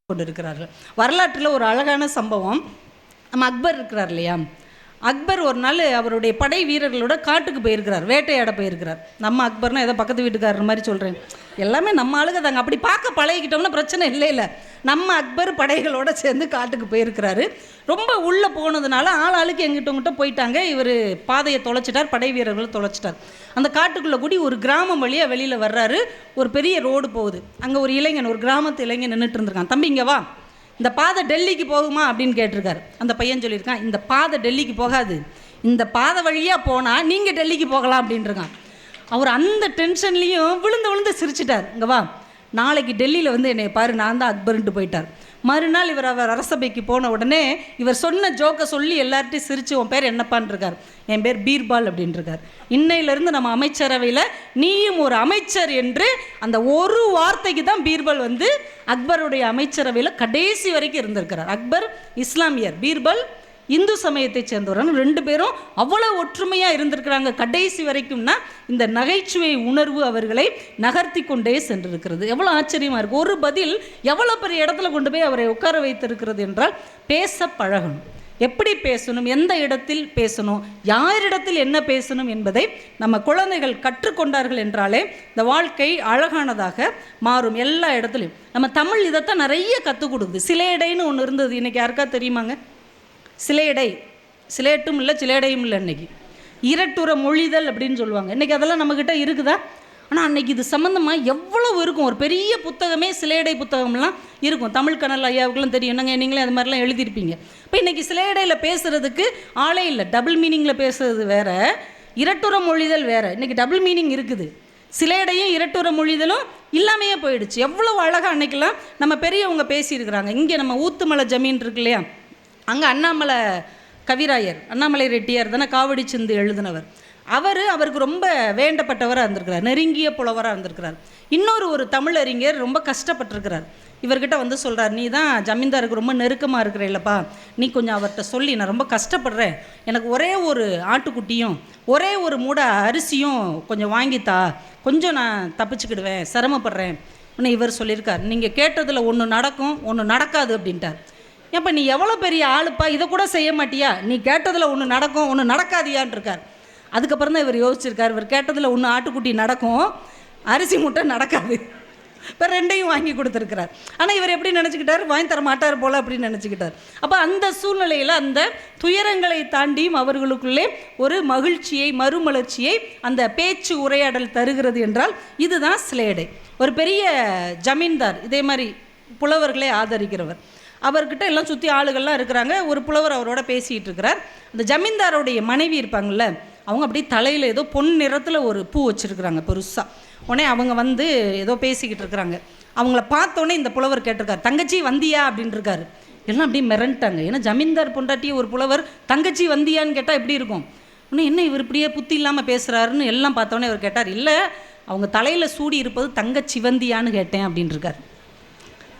கொண்டிருக்கிறார்கள். வரலாற்றில் ஒரு அழகான சம்பவம், நம்ம அக்பர் இருக்கிறார் இல்லையா, அக்பர் ஒரு நாள் அவருடைய படை வீரர்களோட காட்டுக்கு போயிருக்கிறார், வேட்டையாட போயிருக்கிறார். நம்ம அக்பர்னா ஏதோ பக்கத்து வீட்டுக்காரர் மாதிரி சொல்கிறேன், எல்லாமே நம்ம ஆளுங்க தாங்க, அப்படி பார்க்க பழகிக்கிட்டோம்னா பிரச்சனை இல்லை. நம்ம அக்பர் படைகளோடு சேர்ந்து காட்டுக்கு போயிருக்கிறாரு. ரொம்ப உள்ளே போனதுனால ஆளுக்கு எங்கிட்ட போயிட்டாங்க. இவர் பாதையை தொலைச்சிட்டார், படை வீரர்களை தொலைச்சிட்டார். அந்த காட்டுக்குள்ளே கூடி ஒரு கிராமம் வழியாக வெளியில் வர்றாரு. ஒரு பெரிய ரோடு போகுது. அங்கே ஒரு இளைஞன், ஒரு கிராமத்து இளைஞன் நின்றுட்டு இருந்திருக்கான். தம்பி இங்கே வா, இந்த பாதை டெல்லிக்கு போகுமா அப்படின்னு கேட்டிருக்காரு. அந்த பையன் சொல்லியிருக்கான், இந்த பாதை டெல்லிக்கு போகாது, இந்த பாதை வழியாக போனால் நீங்கள் டெல்லிக்கு போகலாம் அப்படின்ட்டுருக்கான். அவர் அந்த டென்ஷன்லேயும் விழுந்து சிரிச்சிட்டார். இங்கே வா, நாளைக்கு டெல்லியில் வந்து என்னை பாரு, நான் தான் அக்பர்ன்ட்டு போயிட்டார். மறுநாள் அவர் அரசபைக்கு போன உடனே இவர் சொன்ன ஜோக்கை சொல்லி எல்லார்ட்டையும் சிரித்து, உன் பேர் என்னப்பான்னு இருக்கார். என் பேர் பீர்பால் அப்படின்ட்டுருக்கார். இன்னையிலேருந்து நம்ம அமைச்சரவையில் நீயும் ஒரு அமைச்சர் என்று அந்த ஒரு வார்த்தைக்கு தான் பீர்பால் வந்து அக்பருடைய அமைச்சரவையில் கடைசி வரைக்கும் இருந்திருக்கிறார். அக்பர் இஸ்லாமியர், பீர்பால் இந்து சமயத்தை சேர்ந்தவர்கள். ரெண்டு பேரும் அவ்வளோ ஒற்றுமையாக இருந்திருக்கிறாங்க கடைசி வரைக்கும்னா இந்த நகைச்சுவை உணர்வு அவர்களை நகர்த்தி கொண்டே சென்றிருக்கிறது. எவ்வளோ ஆச்சரியமாக இருக்குது. ஒரு பதில் எவ்வளோ பெரிய இடத்துல கொண்டு போய் அவரை உட்கார வைத்திருக்கிறது என்றால், பேச பழகணும், எப்படி பேசணும், எந்த இடத்தில் பேசணும், யாரிடத்தில் என்ன பேசணும் என்பதை நம்ம குழந்தைகள் கற்றுக்கொண்டார்கள் என்றாலே இந்த வாழ்க்கை அழகானதாக மாறும். எல்லா இடத்துலையும் நம்ம தமிழ் இதைத்தான் நிறைய கற்றுக் கொடுக்குது. சிலேடைன்னு ஒன்று இருந்தது, இன்றைக்கி யாருக்கா தெரியுமாங்க? சிலேடை, சிலேட்டும் இல்லை சிலேடையும் இல்லை. இன்றைக்கி இரட்டுற மொழிதல் அப்படின்னு சொல்லுவாங்க. இன்றைக்கி அதெல்லாம் நம்மக்கிட்ட இருக்குதா? ஆனால் அன்றைக்கி இது சம்மந்தமாக எவ்வளவு இருக்கும். ஒரு பெரிய புத்தகமே சிலேடை புத்தகம்லாம் இருக்கும். தமிழ் கனல் ஐயாவுக்குலாம் தெரியும், என்னங்க நீங்களே அது மாதிரிலாம் எழுதியிருப்பீங்க. இப்போ இன்றைக்கி சிலேடையில் பேசுகிறதுக்கு ஆளே இல்லை. டபுள் மீனிங்கில் பேசுகிறது வேறு, இரட்டுற மொழிதல் வேறு. இன்றைக்கி டபுள் மீனிங் இருக்குது. சிலேடையும் இரட்டுற மொழிதலும் இல்லாமையே போயிடுச்சு. எவ்வளோ அழகாக அன்றைக்கெல்லாம் நம்ம பெரியவங்க பேசியிருக்கிறாங்க. இங்கே நம்ம ஊத்துமலை ஜமீன் இருக்கு இல்லையா, அங்கே அண்ணாமலை கவிராயர், அண்ணாமலை ரெட்டியார் தானே காவடி சிந்து எழுதினவர். அவருக்கு ரொம்ப வேண்டப்பட்டவராக இருந்திருக்கிறார், நெருங்கிய புலவராக இருந்திருக்கிறார். ஒரு தமிழறிஞர் ரொம்ப கஷ்டப்பட்டிருக்கிறார். இவர்கிட்ட வந்து சொல்கிறார், நீ தான் ஜமீன்தாருக்கு ரொம்ப நெருக்கமாக இருக்கிற இல்லைப்பா, நீ கொஞ்சம் அவர்கிட்ட சொல்லி, நான் ரொம்ப கஷ்டப்படுறேன், எனக்கு ஒரே ஒரு ஆட்டுக்குட்டியும் ஒரே ஒரு மூடை அரிசியும் கொஞ்சம் வாங்கித்தா, கொஞ்சம் நான் தப்பிச்சுக்கிடுவேன், சிரமப்படுறேன். ஆனால் இவர் சொல்லியிருக்கார், நீங்கள் கேட்டதில் ஒன்று நடக்கும், ஒன்று நடக்காது அப்படின்ட்டார். ஏப்பா நீ எவ்வளோ பெரிய ஆளுப்பா, இதை கூட செய்ய மாட்டியா, நீ கேட்டதில் ஒன்று நடக்கும் ஒன்று நடக்காதியான் இருக்கார். அதுக்கப்புறம் தான் இவர் யோசிச்சிருக்கார், இவர் கேட்டதில் ஒன்று ஆட்டுக்குட்டி நடக்கும், அரிசி மூட்டை நடக்காது. இப்போ ரெண்டையும் வாங்கி கொடுத்துருக்கிறார். ஆனால் இவர் எப்படி நினச்சிக்கிட்டார், வாங்கி தர மாட்டார் போல் அப்படின்னு நினச்சிக்கிட்டார். அப்போ அந்த சூழ்நிலையில் அந்த துயரங்களை தாண்டியும் அவர்களுக்குள்ளே ஒரு மகிழ்ச்சியை, மறுமலர்ச்சியை அந்த பேச்சு உரையாடல் தருகிறது என்றால் இதுதான் சிலேடை. ஒரு பெரிய ஜமீன்தார் இதே மாதிரி புலவர்களை ஆதரிக்கிறவர், அவர்கிட்ட எல்லாம் சுற்றி ஆளுகள்லாம் இருக்கிறாங்க. ஒரு புலவர் அவரோட பேசிகிட்டு இருக்கிறார். அந்த ஜமீன்தாரோடைய மனைவி இருப்பாங்கள்ல, அவங்க அப்படியே தலையில் ஏதோ பொன் நிறத்தில் ஒரு பூ வச்சுருக்குறாங்க பெருசாக. உடனே அவங்க வந்து ஏதோ பேசிக்கிட்டு இருக்கிறாங்க. அவங்கள பார்த்தோன்னே இந்த புலவர் கேட்டிருக்காரு, தங்கச்சி வந்தியா அப்படின்ட்டுருக்காரு. எல்லாம் அப்படியே மிரண்டாங்க. ஏன்னா ஜமீன்தார் பொண்டாட்டி ஒரு புலவர் தங்கச்சி வந்தியான்னு கேட்டால் எப்படி இருக்கும்? உடனே என்ன இவர் இப்படியே புத்தி இல்லாமல் பேசுகிறாருன்னு எல்லாம் பார்த்தோன்னே அவர் கேட்டார், இல்லை அவங்க தலையில் சூடி இருப்பது தங்க சிவந்தியான்னு கேட்டேன் அப்படின்ட்டுருக்கார்.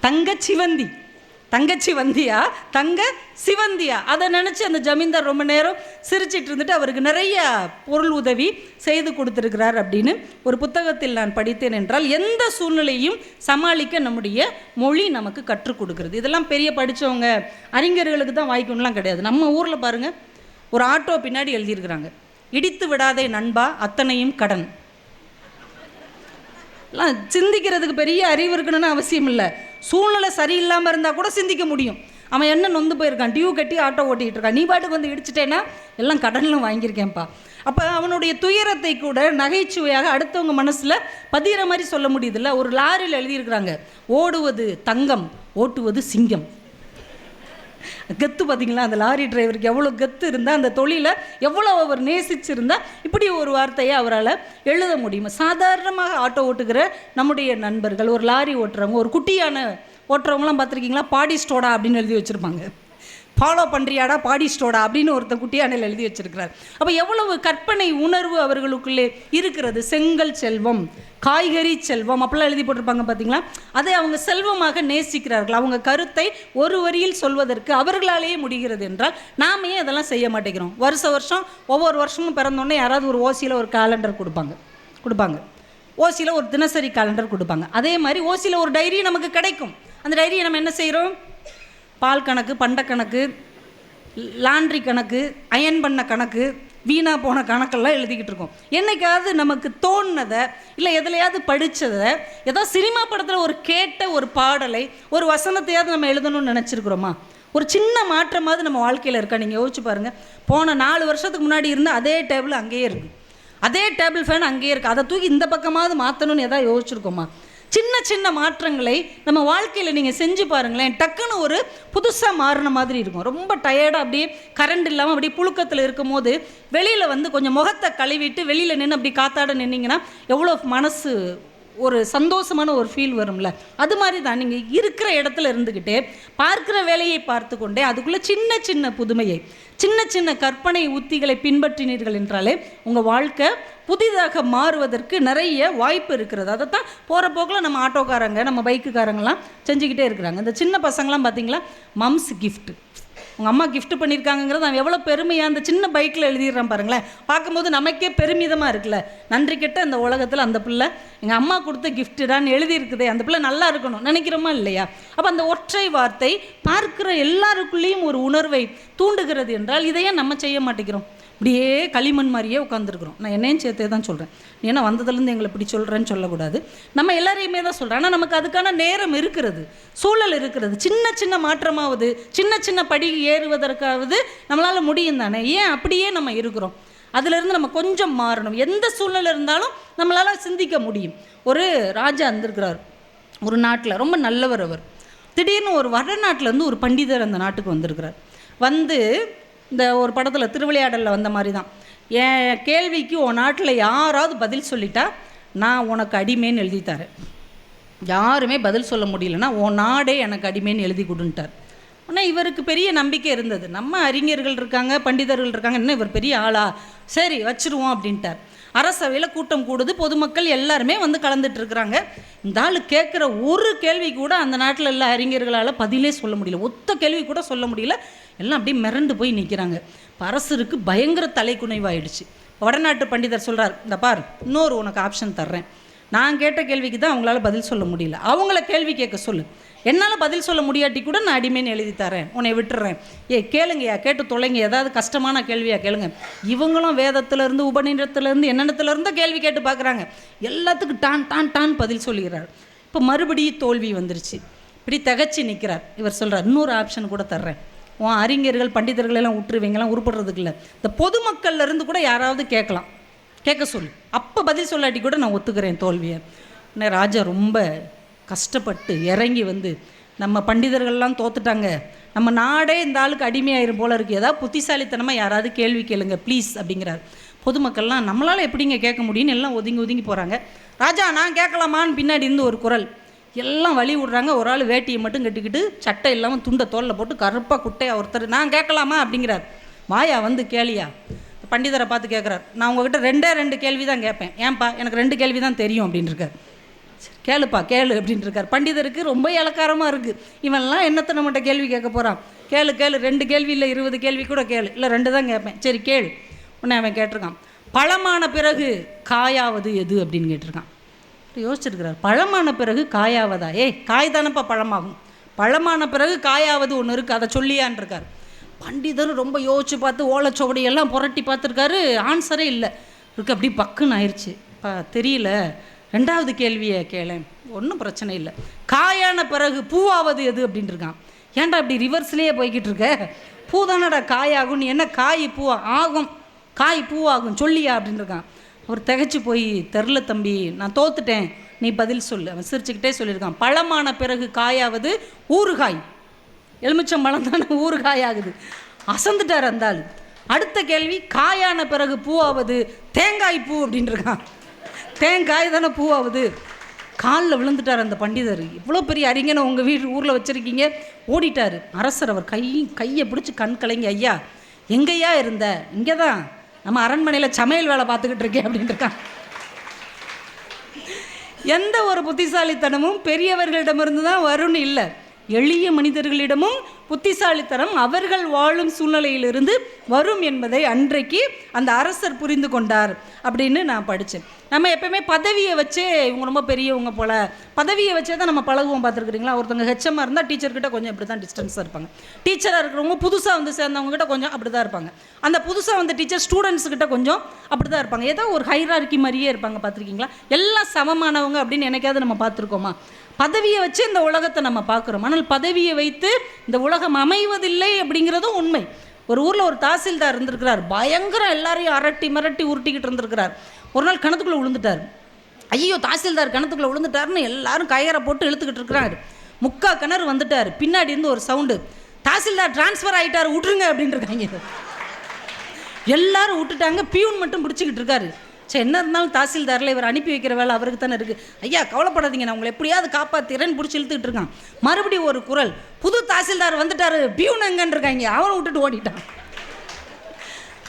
தங்க சிவந்தி, தங்கச்சி வந்தியா தங்க சிவந்தியா, அதை நினச்சி அந்த ஜமீன்தார் ரொம்ப நேரம் சிரிச்சிட்டு இருந்துட்டு அவருக்கு நிறைய பொருள் உதவி செய்து கொடுத்துருக்கிறார் அப்படின்னு ஒரு புத்தகத்தில் நான் படித்தேன். என்றால் எந்த சூழ்நிலையும் சமாளிக்க நம்முடைய மொழி நமக்கு கற்றுக் கொடுக்குறது. இதெல்லாம் பெரிய படித்தவங்க அறிஞர்களுக்கு தான் வாய்க்கணும்லாம் கிடையாது. நம்ம ஊரில் பாருங்கள், ஒரு ஆட்டோ பின்னாடி எழுதியிருக்கிறாங்க, இடித்து விடாதே நண்பா அத்தனையும் கடன். எல்லாம் சிந்திக்கிறதுக்கு பெரிய அறிவு இருக்கணும்னு அவசியம் இல்லை. சூழ்நிலை சரியில்லாமல் இருந்தால் கூட சிந்திக்க முடியும். அவன் என்ன நொந்து போயிருக்கான், டியூ கட்டி ஆட்டோ ஓட்டிகிட்டு இருக்கான், நீ பாட்டுக்கு வந்து இடிச்சிட்டேன்னா எல்லாம் கடனில் வாங்கியிருக்கேன்ப்பா. அப்போ அவனுடைய துயரத்தை கூட நகைச்சுவையாக அடுத்தவங்க மனசில் பதிகிற மாதிரி சொல்ல முடியுதுல்ல. ஒரு லாரியில் எழுதியிருக்கிறாங்க, ஓடுவது தங்கம் ஓட்டுவது சிங்கம். கெத்து பார்த்தீங்களா, அந்த லாரி டிரைவருக்கு எவ்வளோ கெத்து இருந்தால், அந்த தொழிலை எவ்வளோ அவர் நேசிச்சிருந்தால் இப்படி ஒரு வார்த்தையை அவரால் எழுத முடியும். சாதாரணமாக ஆட்டோ ஓட்டுகிற நம்முடைய நண்பர்கள், ஒரு லாரி ஓட்டுறவங்க, ஒரு குட்டியான ஓட்டுறவங்களாம் பார்த்துருக்கீங்களா, பாடி ஸ்டோடா அப்படின்னு எழுதி வச்சுருப்பாங்க. ஃபாலோ பண்ணுறியாடா பாடி ஸ்டோடா அப்படின்னு ஒருத்தர் குட்டியானையில் எழுதி வச்சிருக்கிறார். அப்போ எவ்வளவு கற்பனை உணர்வு அவர்களுக்குள்ளே இருக்கிறது. செங்கல் செல்வம், காய்கறி செல்வம் அப்படிலாம் எழுதி போட்டிருப்பாங்க பார்த்தீங்களா. அதை அவங்க செல்வமாக நேசிக்கிறார்கள். அவங்க கருத்தை ஒரு வரியில் சொல்வதற்கு அவர்களாலேயே முடிகிறது என்றால் நாம் ஏன் அதெல்லாம் செய்ய மாட்டேங்கிறோம்? வருஷம் ஒவ்வொரு வருஷமும் பிறந்தோடனே யாராவது ஒரு ஓசியில் ஒரு கேலண்டர் கொடுப்பாங்க, ஓசியில் ஒரு தினசரி கேலண்டர் கொடுப்பாங்க. அதே மாதிரி ஓசியில் ஒரு டைரி நமக்கு கிடைக்கும். அந்த டைரியை நம்ம என்ன செய்கிறோம்? பால் கணக்கு, பண்ட கணக்கு, லாண்ட்ரி கணக்கு, அயன் பண்ண கணக்கு, வீணாக போன கணக்கெல்லாம் எழுதிக்கிட்டு இருக்கோம். என்னைக்காவது நமக்கு தோணுனதை இல்லை எதுலையாவது படித்ததை, ஏதோ சினிமா படத்தில் ஒரு கேட்ட ஒரு பாடலை, ஒரு வசனத்தையாவது நம்ம எழுதணும்னு நினச்சிருக்கிறோமா? ஒரு சின்ன மாற்றமாவது நம்ம வாழ்க்கையில் இருக்கா? நீங்கள் யோசிச்சு பாருங்கள். போன 4 வருஷத்துக்கு முன்னாடி இருந்த அதே டேபிள் அங்கேயே இருக்குது, அதே டேபிள் ஃபேன் அங்கேயே இருக்குது. அதை தூக்கி இந்த பக்கமாவது மாற்றணும்னு எதாவது யோசிச்சிருக்கோமா? சின்ன சின்ன மாற்றங்களை நம்ம வாழ்க்கையில் நீங்கள் செஞ்சு பாருங்களேன். டக்குன்னு ஒரு புதுசாக மாறின மாதிரி இருக்கும். ரொம்ப டயர்டாக அப்படியே கரண்ட் இல்லாமல் அப்படியே புழுக்கத்தில் இருக்கும் போது வெளியில் வந்து கொஞ்சம் முகத்தை கழுவிட்டு வெளியில் நின்று அப்படி காத்தாட நின்னீங்கன்னா எவ்வளோ மனசு ஒரு சந்தோஷமான ஒரு ஃபீல் வரும்ல. அது மாதிரி தான் நீங்கள் இருக்கிற இடத்துல இருந்துக்கிட்டே பார்க்குற வேலையை பார்த்து கொண்டே அதுக்குள்ளே சின்ன சின்ன புதுமையை, சின்ன சின்ன கற்பனை உத்திகளை பின்பற்றினீர்கள் என்றாலே உங்கள் வாழ்க்கை புதிதாக மாறுவதற்கு நிறைய வாய்ப்பு இருக்கிறது. அதைத்தான் போகிற போக்கில் நம்ம ஆட்டோக்காரங்க, நம்ம பைக்குக்காரங்களாம் செஞ்சுக்கிட்டே இருக்கிறாங்க. இந்த சின்ன பசங்களாம் பார்த்திங்களா, மம்ஸ் கிஃப்ட், உங்கள் அம்மா கிஃப்ட் பண்ணியிருக்காங்கிறது அவன் எவ்வளோ பெருமையாக அந்த சின்ன பைக்கில் எழுதிடுறான் பாருங்களேன். பார்க்கும்போது நமக்கே பெருமிதமாக இருக்குல்ல. நன்றி கெட்ட அந்த உலகத்தில் அந்த பிள்ளை எங்கள் அம்மா கொடுத்த கிஃப்ட்டுடான்னு எழுதியிருக்குதே, அந்த பிள்ளை நல்லா இருக்கணும் நினைக்கிறோமா இல்லையா? அப்போ அந்த ஒற்றை வார்த்தை பார்க்குற எல்லாருக்குள்ளேயும் ஒரு உணர்வை தூண்டுகிறது என்றால் இதையே நம்ம செய்ய மாட்டேங்கிறோம். இப்படியே களிமண் மாதிரியே உட்காந்துருக்குறோம். நான் என்னையும் சேர்த்தே தான் சொல்கிறேன். ஏன்னா வந்ததுலேருந்து எங்களை இப்படி சொல்கிறேன்னு சொல்லக்கூடாது. நம்ம எல்லாரையுமே தான் சொல்கிறேன். ஆனால் நமக்கு அதுக்கான நேரம் இருக்கிறது, சூழல் இருக்கிறது. சின்ன சின்ன மாற்றமாவது, சின்ன சின்ன படி ஏறுவதற்காவது நம்மளால் முடியும் தானே? ஏன் அப்படியே நம்ம இருக்கிறோம்? அதிலிருந்து நம்ம கொஞ்சம் மாறணும். எந்த சூழ்நிலை இருந்தாலும் நம்மளால் சிந்திக்க முடியும். ஒரு ராஜா இருந்திருக்கிறார் ஒரு நாட்டில், ரொம்ப நல்லவர் அவர். திடீர்னு ஒரு வடநாட்டிலேருந்து ஒரு பண்டிதர் அந்த நாட்டுக்கு வந்திருக்கிறார். வந்து இந்த ஒரு படத்தில் திருவிளையாடலில் வந்த மாதிரி தான், என் கேள்விக்கு உன் நாட்டில் யாராவது பதில் சொல்லிட்டா நான் உனக்கு அடிமைன்னு எழுதி தரேன், யாருமே பதில் சொல்ல முடியலன்னா உன் நாடே எனக்கு அடிமைன்னு எழுதி கொடுன்ட்டார். ஆனால் இவருக்கு பெரிய நம்பிக்கை இருந்தது, நம்ம அறிஞர்கள் இருக்காங்க, பண்டிதர்கள் இருக்காங்க, இன்னும் இவர் பெரிய ஆளா, சரி வச்சுருவோம் அப்படின்ட்டார். அரசவையில் கூட்டம் கூடுது, பொதுமக்கள் எல்லாருமே வந்து கலந்துட்டு இருக்கிறாங்க. இந்த ஆள் கேட்குற ஒரு கேள்வி கூட அந்த நாட்டில் எல்லா அறிஞர்களால் பதிலே சொல்ல முடியல, ஒத்த கேள்வி கூட சொல்ல முடியல. எல்லாம் அப்படியே மிரண்டு போய் நிற்கிறாங்க. அரசருக்கு பயங்கர தலைக்குனைவாயிடுச்சு. வடநாட்டு பண்டிதர் சொல்கிறார், இந்த பார், இன்னொரு உனக்கு ஆப்ஷன் தர்றேன், நான் கேட்ட கேள்விக்கு தான் அவங்களால பதில் சொல்ல முடியல, அவங்கள கேள்வி கேட்க சொல்லு, என்னால் பதில் சொல்ல முடியாட்டி கூட நான் அடிமைன்னு எழுதி தரேன், உன்னை விட்டுறேன். கேளுங்கய்யா, கேட்டு தொலைங்க, ஏதாவது கஷ்டமான கேள்வியாக கேளுங்க. இவங்களும் வேதத்திலேருந்து உபநிடத்துலேருந்து என்னென்னத்துலேருந்தோ கேள்வி கேட்டு பார்க்குறாங்க. எல்லாத்துக்கும் டான் டான் டான் பதில் சொல்லுகிறார். இப்போ மறுபடியும் தோல்வி வந்துருச்சு. இப்படி திகச்சு நிற்கிறார். இவர் சொல்கிறார், இன்னொரு ஆப்ஷன் கூட தர்றேன், உன் அறிஞர்கள் பண்டிதர்களெல்லாம் விட்டுருவீங்களாம், உருப்படுறதுக்கு இல்லை, இந்த பொதுமக்கள்லேருந்து கூட யாராவது கேட்க சொல்லு, அப்போ பதில் சொல்லாட்டி கூட நான் ஒத்துக்கிறேன் தோல்வியை. ராஜா ரொம்ப கஷ்டப்பட்டு இறங்கி வந்து, நம்ம பண்டிதர்கள்லாம் தோத்துட்டாங்க, நம்ம நாடே இந்த ஆளுக்கு அடிமையாயிரும் போல இருக்குது, ஏதாவது புத்திசாலித்தனமாக யாராவது கேள்வி கேளுங்க ப்ளீஸ் அப்படிங்கிறார். பொதுமக்கள்லாம் நம்மளால் எப்படிங்க கேட்க முடியும்னு எல்லாம் ஒதுங்கி போகிறாங்க. ராஜா நான் கேட்கலாமான்னு பின்னாடி இருந்து ஒரு குரல், எல்லாம் வழி விடுறாங்க. ஒரு ஆள் வேட்டியை மட்டும் கட்டிக்கிட்டு சட்டை இல்லாமல் துண்டை தோலில் போட்டு கருப்பாக குட்டையா ஒருத்தர், நான் கேட்கலாமா அப்படிங்கிறார். வாயா வந்து கேளியா. பண்டிதரை பார்த்து கேட்குறார், நான் உங்ககிட்ட 2 கேள்வி தான் கேட்பேன், ஏன்பா எனக்கு 2 கேள்வி தான் தெரியும் அப்படின்னு இருக்கார். கேளுப்பா கேளு அப்படின்ட்டு இருக்கார். பண்டிதருக்கு ரொம்ப இலக்காரமாக இருக்குது, இவன்லாம் என்னத்தை நம்மகிட்ட கேள்வி கேட்க போகிறான், கேளு 2 கேள்வி இல்லை 20 கேள்வி கூட கேளு, இல்லை 2 தான் கேட்பேன், சரி கேளு. உடனே அவன் கேட்டிருக்கான், பழமான பிறகு காயாவது எது அப்படின்னு கேட்டிருக்கான். யோசிச்சிருக்கிறார், பழமான பிறகு காயாவதா? காய் தானப்பா பழமாகும், பழமான பிறகு காயாவது ஒன்று இருக்குது, அதை சொல்லியான் இருக்கார். பண்டிதரும் ரொம்ப யோசிச்சு பார்த்து ஓலைச்சுவடியெல்லாம் புரட்டி பார்த்துருக்காரு, ஆன்சரே இல்லை இருக்கு. அப்படி பக்குன்னு ஆயிடுச்சு. தெரியல, 2வது கேள்வியை கேளேன், ஒன்றும் பிரச்சனை இல்லை, காயான பிறகு பூவாவது எது அப்படின்ட்டு இருக்கான். ஏன்டா இப்படி ரிவர்ஸ்லேயே போய்கிட்டு இருக்க, பூ தானடா காயாகும், நீ என்ன காய் பூவா ஆகும், காய் பூவாகும் சொல்லியா அப்படின்னு இருக்கான். அவர் திகைச்சு போய், தெரில தம்பி, நான் தோத்துட்டேன், நீ பதில் சொல்லு. அவன் சிரிச்சுக்கிட்டே சொல்லியிருக்கான், பழமான பிறகு காயாவது ஊறுகாய், எலுமிச்சம்பழம் தானே ஊறுகாய் ஆகுது. அசந்துட்டார் அந்த ஆள். அடுத்த கேள்வி, காயான பிறகு பூவாவது தேங்காய் பூ அப்படின்னு இருக்கான். தேங்காய் தானே பூவாவது. காலில் விழுந்துட்டார் அந்த பண்டிதர். இவ்வளோ பெரிய அறிஞனை உங்கள் ஊரில் வச்சுருக்கீங்க, ஓடிட்டார். அரசர் அவர் கையை பிடிச்சி கண் கலங்கி, ஐயா எங்கேயா இருந்த? இங்கே தான், நம்ம அரண்மனையில் சமையல் வேலை பார்த்துக்கிட்டு இருக்கேன் அப்படின்ட்டு இருக்கான். எந்த ஒரு புத்திசாலித்தனமும் பெரியவர்களிடமிருந்து தான் வரும்னு இல்லை, எளிய மனிதர்களிடமும் புத்திசாலித்தனம் அவர்கள் வாழும் சூழ்நிலையிலிருந்து வரும் என்பதை அன்றைக்கு அந்த அரசர் புரிந்து கொண்டார் அப்படின்னு நான் படித்தேன். நம்ம எப்பவுமே பதவியை வச்சே இவங்க ரொம்ப பெரியவங்க போல் பதவியை வச்சே தான் நம்ம பழகுவோம். பார்த்துருக்குறீங்களா? ஒருத்தவங்க ஹெச்எம்மாக இருந்தால் டீச்சர்கிட்ட கொஞ்சம் இப்படி தான் டிஸ்டன்ஸாக இருப்பாங்க. டீச்சராக இருக்கிறவங்க புதுசாக வந்து சேர்ந்தவங்ககிட்ட கொஞ்சம் அப்படி தான் இருப்பாங்க. அந்த புதுசாக வந்த டீச்சர் ஸ்டூடெண்ட்ஸ்கிட்ட கொஞ்சம் அப்படி தான் இருப்பாங்க. ஏதோ ஒரு ஹைரார்க்கி மாதிரியே இருப்பாங்க. பார்த்துருக்கீங்களா? எல்லாம் சமமானவங்க அப்படின்னு என்னைக்காவது நம்ம பார்த்துருக்கோமா? பதவியை வச்சு இந்த உலகத்தை நம்ம பார்க்குறோம். ஆனால் பதவியை வைத்து இந்த உலகம் அமைவதில்லை அப்படிங்கிறதும் உண்மை. ஒரு ஊரில் ஒரு தாசில்தார் இருந்திருக்கிறார். பயங்கரம் எல்லாரையும் அரட்டி மிரட்டி உருட்டிக்கிட்டு இருந்திருக்கிறார். ஒரு நாள் கிணத்துக்குள்ளே விழுந்துட்டார். ஐயோ, தாசில்தார் கிணத்துக்குள்ளே விழுந்துட்டாருன்னு எல்லாரும் கயிறை போட்டு இழுத்துக்கிட்டு இருக்கிறாரு. முக்கா கிணறு வந்துட்டார். பின்னாடி இருந்து ஒரு சவுண்டு, தாசில்தார் டிரான்ஸ்ஃபர் ஆகிட்டார், விட்டுருங்க அப்படின்னு இருக்காங்க. எல்லாரும் விட்டுட்டாங்க. பியூன் மட்டும் பிடிச்சிக்கிட்டு இருக்காரு. சரி, என்ன இருந்தாலும் தாசில்தாரில் இவர் அனுப்பி வைக்கிற வேலை அவருக்கு தானே இருக்குது. ஐயா கவலைப்படாதீங்க, நான் உங்களை எப்படியாவது காப்பாற்றிறேன்னு பிடிச்சி இழுத்துக்கிட்டு இருக்கான். மறுபடியும் ஒரு குரல், புது தாசில்தார் வந்துட்டார், பியூன் எங்கன்னு இருக்காங்க. அவனை விட்டுட்டு ஓடிட்டான்.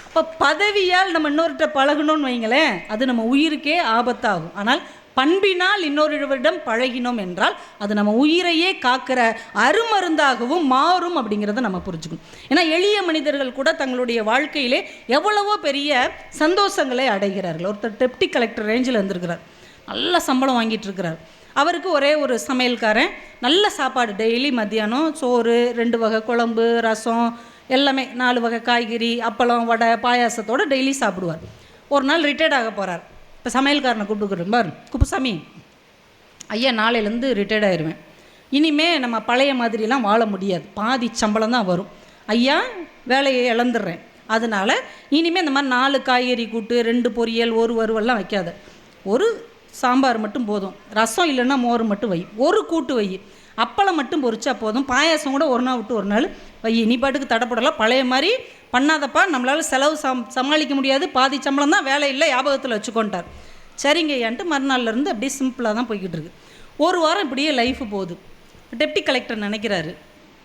இப்போ பதவியால் நம்ம இன்னொருகிட்ட பழகணும்னு வைங்களேன், அது நம்ம உயிருக்கே ஆபத்தாகும். ஆனால் பண்பினால் இன்னொருவரிடம் பழகினோம் என்றால் அது நம்ம உயிரையே காக்கிற அருமருந்தாகவும் மாறும் அப்படிங்கிறத நம்ம புரிஞ்சுக்கணும். ஏன்னா எளிய மனிதர்கள் கூட தங்களுடைய வாழ்க்கையிலே எவ்வளவோ பெரிய சந்தோஷங்களை அடைகிறார்கள். ஒருத்தர் டெப்டி கலெக்டர் ரேஞ்சில் இருந்திருக்கிறார். நல்ல சம்பளம் வாங்கிட்டு இருக்கிறார். அவருக்கு ஒரே ஒரு சமையல்காரன், நல்ல சாப்பாடு டெய்லி மத்தியானம் சோறு, 2 வகை குழம்பு, ரசம், எல்லாமே 4 வகை காய்கறி, அப்பளம், வடை, பாயாசத்தோடு டெய்லி சாப்பிடுவார். ஒரு நாள் ரிட்டையர்ட் ஆக போகிறார். இப்போ சமையல்காரனை கூப்பிட்டுக்கிறேன், பாரு குப்புசாமி ஐயா, நாளையிலேருந்து ரிட்டையர்ட் ஆயிடுவேன். இனிமே நம்ம பழைய மாதிரிலாம் வாழ முடியாது, பாதி சம்பளம் தான் வரும். ஐயா வேலையை இழந்துடுறேன், அதனால் இனிமேல் இந்த மாதிரி 4 காய்கறி கூட்டு, 2 பொரியல், 1 வறுவல்லாம் வைக்காத, ஒரு சாம்பார் மட்டும் போதும், ரசம் இல்லைன்னா மோர் மட்டும் வை, ஒரு கூட்டு வை, அப்பளம் மட்டும் பொரிச்சா போதும், பாயாசம் கூட ஒரு நாள் விட்டு ஒரு நாள் வை, நீ பாட்டுக்கு தடப்படலாம், பழைய மாதிரி பண்ணாதப்பா, நம்மளால் செலவு சமாளிக்க முடியாது, பாதி சம்பளம் தான், வேலை இல்லை, ஞாபகத்தில் வச்சுக்கொண்டார். சரிங்க ஐயான்ட்டு மறுநாள்லேருந்து அப்படியே சிம்பிளாக தான் போய்கிட்டு இருக்கு. ஒரு வாரம் இப்படியே லைஃபு போகுது. டெப்டி கலெக்டர் நினைக்கிறாரு,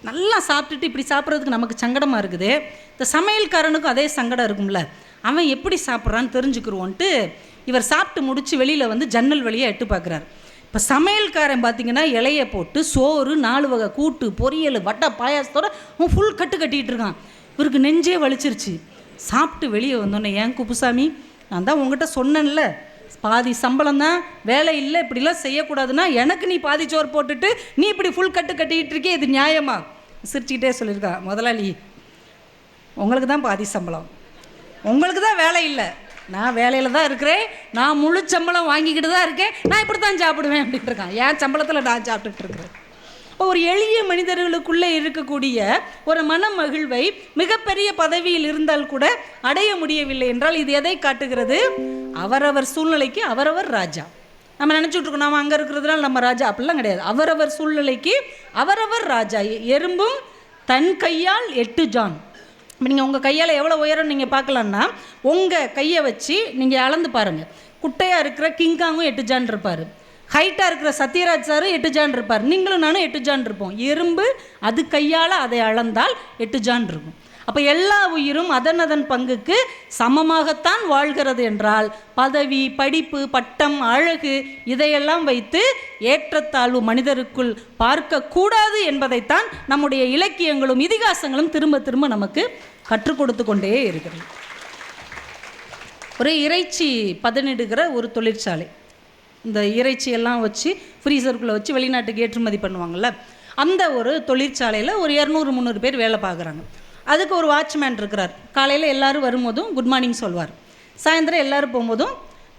நல்லா சாப்பிட்டுட்டு இப்படி சாப்பிட்றதுக்கு நமக்கு சங்கடமாக இருக்குது, இந்த சமையல்காரனுக்கும் அதே சங்கடம் இருக்கும்ல, அவன் எப்படி சாப்பிட்றான்னு தெரிஞ்சுக்கிருவோன்ட்டு இவர் சாப்பிட்டு முடித்து வெளியில் வந்து ஜன்னல் வழியாக எட்டு பார்க்குறாரு. இப்போ சமையல்காரன் பார்த்திங்கன்னா இலையை போட்டு சோறு, 4 வகை கூட்டு, பொரியல், வட்டை, பாயாசத்தோடு அவன் ஃபுல் கட்டு கட்டிகிட்டு இருக்கான். இவருக்கு நெஞ்சே வலிச்சிருச்சு. சாப்பிட்டு வெளியே வந்தோன்னே, ஏன் குப்புசாமி, நான் தான் உங்ககிட்ட சொன்னேன்ல, பாதி சம்பளம் தான், வேலை இல்லை, இப்படிலாம் செய்யக்கூடாதுன்னா எனக்கு நீ பாதி சோறு போட்டுட்டு நீ இப்படி ஃபுல் கட்டு கட்டிக்கிட்டு இருக்கே, இது நியாயமா? சிரிச்சுக்கிட்டே சொல்லியிருக்கான், முதலாளி உங்களுக்கு தான் பாதி சம்பளம், உங்களுக்கு தான் வேலை இல்லை, நான் வேலையில் தான் இருக்கிறேன், நான் முழு சம்பளம் வாங்கிக்கிட்டு தான் இருக்கேன், நான் இப்படி தான் சாப்பிடுவேன் அப்படின்ட்டு இருக்கான். என் சம்பளத்தில் நான் சாப்பிட்டுட்டு இருக்கிறேன். ஒரு எளிய மனிதர்களுக்குள்ளே இருக்கக்கூடிய ஒரு மன மகிழ்வை மிகப்பெரிய பதவியில் இருந்தால் கூட அடைய முடியவில்லை என்றால் இது எதை காட்டுகிறது? அவரவர் சூழ்நிலைக்கு அவரவர் ராஜா. நம்ம நினச்சிட்டு இருக்கோம் நம்ம அங்கே இருக்கிறதுனால நம்ம ராஜா, அப்படிலாம் கிடையாது. அவரவர் சூழ்நிலைக்கு அவரவர் ராஜா. எறும்பும் தன் கையால் 8 ஜான். இப்போ நீங்கள் உங்கள் கையால் எவ்வளோ உயரம் நீங்கள் பார்க்கலான்னா, உங்கள் கையை வச்சு நீங்கள் அளந்து பாருங்கள். குட்டையாக இருக்கிற கிங்காங்கும் 8 ஜான் இருப்பார், ஹைட்டாக இருக்கிற சத்யராஜ் சாரும் 8 ஜான் இருப்பார், நீங்களும் நானும் 8 ஜான் இருப்போம். எறும்பு அது கையால் அதை அளந்தால் 8 ஜான் இருக்கும். அப்போ எல்லா உயிரும் அதன் பங்குக்கு சமமாகத்தான் வாழ்கிறது என்றால் பதவி, படிப்பு, பட்டம், அழகு இதையெல்லாம் வைத்து ஏற்றத்தாழ்வு மனிதருக்குள் பார்க்கக்கூடாது என்பதைத்தான் நம்முடைய இலக்கியங்களும் இதிகாசங்களும் திரும்ப திரும்ப நமக்கு கற்றுக் கொடுத்து கொண்டே இருக்கிறது. ஒரு இறைச்சி பதனிடுகிற ஒரு தொழிற்சாலை, இந்த இறைச்சியெல்லாம் வச்சு ஃப்ரீசருக்குள்ளே வச்சு வெளிநாட்டுக்கு ஏற்றுமதி பண்ணுவாங்கள்ல, அந்த ஒரு தொழிற்சாலையில் ஒரு 200-300 பேர் வேலை பார்க்குறாங்க. அதுக்கு ஒரு வாட்ச்மேன் இருக்கிறார். காலையில் எல்லோரும் வரும்போதும் குட் மார்னிங் சொல்வார், சாயந்தரம் எல்லோரும் போகும்போதும்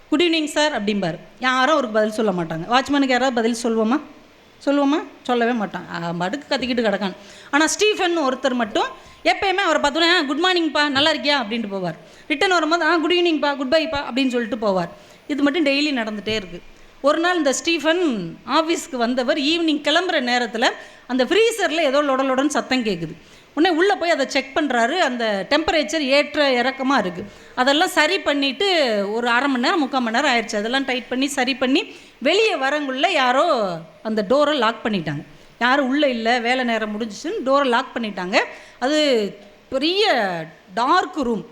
குட் ஈவினிங் சார் அப்படிம்பார். யாரும் அவருக்கு பதில் சொல்ல மாட்டாங்க. வாட்ச்மேனுக்கு யாராவது பதில் சொல்லுவோமா? சொல்லவே மாட்டான், மடுக்கு கத்திக்கிட்டு கிடக்கான். ஆனால் ஸ்டீஃபன் ஒருத்தர் மட்டும் எப்போயுமே அவரை பார்த்தோன்னே குட் மார்னிங்ப்பா, நல்லா இருக்கியா அப்படின்ட்டு போவார். ரிட்டன் வரும்போது குட் ஈவினிங்ப்பா, குட் பைப்பா அப்படின்னு சொல்லிட்டு போவார். இது மட்டும் டெய்லி நடந்துகிட்டே இருக்குது. ஒரு நாள் இந்த ஸ்டீஃபன் ஆஃபீஸ்க்கு வந்தவர் ஈவினிங் கிளம்புற நேரத்தில் அந்த ஃப்ரீசரில் ஏதோ லொடலொடன்னு சத்தம் கேட்குது. உடனே உள்ளே போய் அதை செக் பண்ணுறாரு. அந்த டெம்பரேச்சர் ஏற்ற இறக்கமாக இருக்குது. அதெல்லாம் சரி பண்ணிவிட்டு ஒரு 1/2 மணி நேரம் 3/4 மணி நேரம் ஆயிடுச்சு. அதெல்லாம் டைட் பண்ணி சரி பண்ணி வெளியே வரங்குள்ளே யாரோ அந்த டோரை லாக் பண்ணிட்டாங்க. யாரும் உள்ளே இல்லை, வேலை நேரம் முடிஞ்சிச்சுன்னு டோரை லாக் பண்ணிட்டாங்க. அது பெரிய டார்க் ரூம்,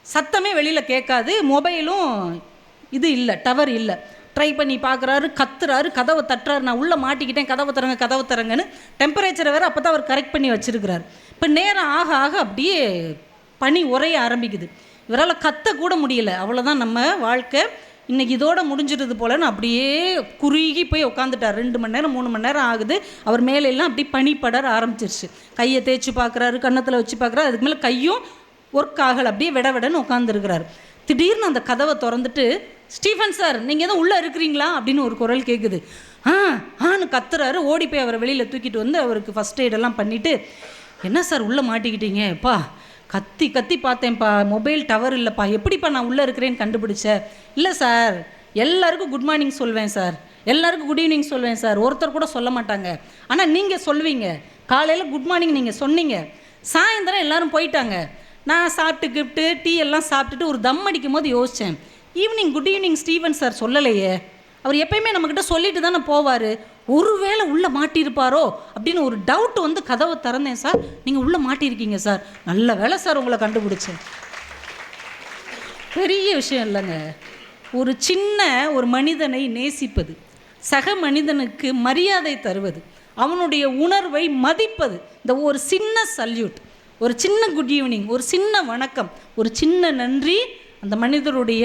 சத்தமே வெளியில் கேட்காது, மொபைலும் இது இல்லை, டவர் இல்லை. ட்ரை பண்ணி பார்க்குறாரு, கத்துறாரு, கதவை தட்டுறாரு, நான் உள்ளே மாட்டிக்கிட்டேன், கதவை தரங்கன்னு டெம்பரேச்சரை வேறு அப்போ தான் அவர் கரெக்ட் பண்ணி வச்சுருக்கிறார். இப்போ நேரம் ஆக ஆக அப்படியே பனி உரைய ஆரம்பிக்குது. இவரால் கத்தக்கூட முடியல. அவ்வளோதான் நம்ம வாழ்க்கை இன்றைக்கி இதோட முடிஞ்சிடுது போலன்னு அப்படியே குறுகி போய் உட்காந்துட்டார். 2 மணி நேரம் 3 மணி நேரம் ஆகுது. அவர் மேலெல்லாம் அப்படி பனி படர ஆரம்பிச்சிருச்சு. கையை தேய்ச்சி பார்க்குறாரு, கன்னத்தில் வச்சு பார்க்குறாரு, அதுக்கு மேலே கையும் ஒர்க் ஆகலை, அப்படியே விடன்னு உட்காந்துருக்கிறார். திடீர்னு அந்த கதவை திறந்துட்டு, ஸ்டீஃபன் சார் நீங்கள் எதுவும் உள்ளே இருக்கிறீங்களா அப்படின்னு ஒரு குரல் கேட்குது. ஆன்னு கத்துறாரு. ஓடி போய் அவரை வெளியில் தூக்கிட்டு வந்து அவருக்கு ஃபஸ்ட் எய்டெல்லாம் பண்ணிவிட்டு, என்ன சார் உள்ளே மாட்டிக்கிட்டீங்க? எப்பா கத்தி கத்தி பார்த்தேன்ப்பா, மொபைல் டவர் இல்லைப்பா, எப்படிப்பா நான் உள்ளே இருக்கிறேன்னு கண்டுபிடிச்சேன்? இல்லை சார், எல்லாருக்கும் குட் மார்னிங் சொல்வேன் சார், எல்லாருக்கும் குட் ஈவினிங் சொல்வேன் சார், ஒருத்தர் கூட சொல்ல மாட்டாங்க. ஆனால் நீங்கள் சொல்வீங்க. காலையில் குட் மார்னிங் நீங்கள் சொன்னீங்க, சாயந்தரம் எல்லோரும் போயிட்டாங்க. நான் சாப்பிட்டு கிஃப்ட்டு டீ எல்லாம் சாப்பிட்டுட்டு ஒரு தம் அடிக்கும் போது யோசித்தேன், evening good evening Steven sir சொல்லலையே, அவர் எப்பயுமே நம்மக்கிட்ட சொல்லிட்டு தானே போவார், ஒருவேளை உள்ளே மாட்டியிருப்பாரோ அப்படின்னு ஒரு டவுட் வந்து கதவை திறந்தேன் சார், நீங்கள் உள்ளே மாட்டியிருக்கீங்க சார், நல்ல வேலை சார் உங்களை கண்டுபிடிச்சேன். பெரிய விஷயம் இல்லைங்க. ஒரு மனிதனை நேசிப்பது, சக மனிதனுக்கு மரியாதை தருவது, அவனுடைய உணர்வை மதிப்பது, இந்த ஒரு சின்ன சல்யூட், ஒரு சின்ன குட் ஈவினிங், ஒரு சின்ன வணக்கம், ஒரு சின்ன நன்றி அந்த மனிதருடைய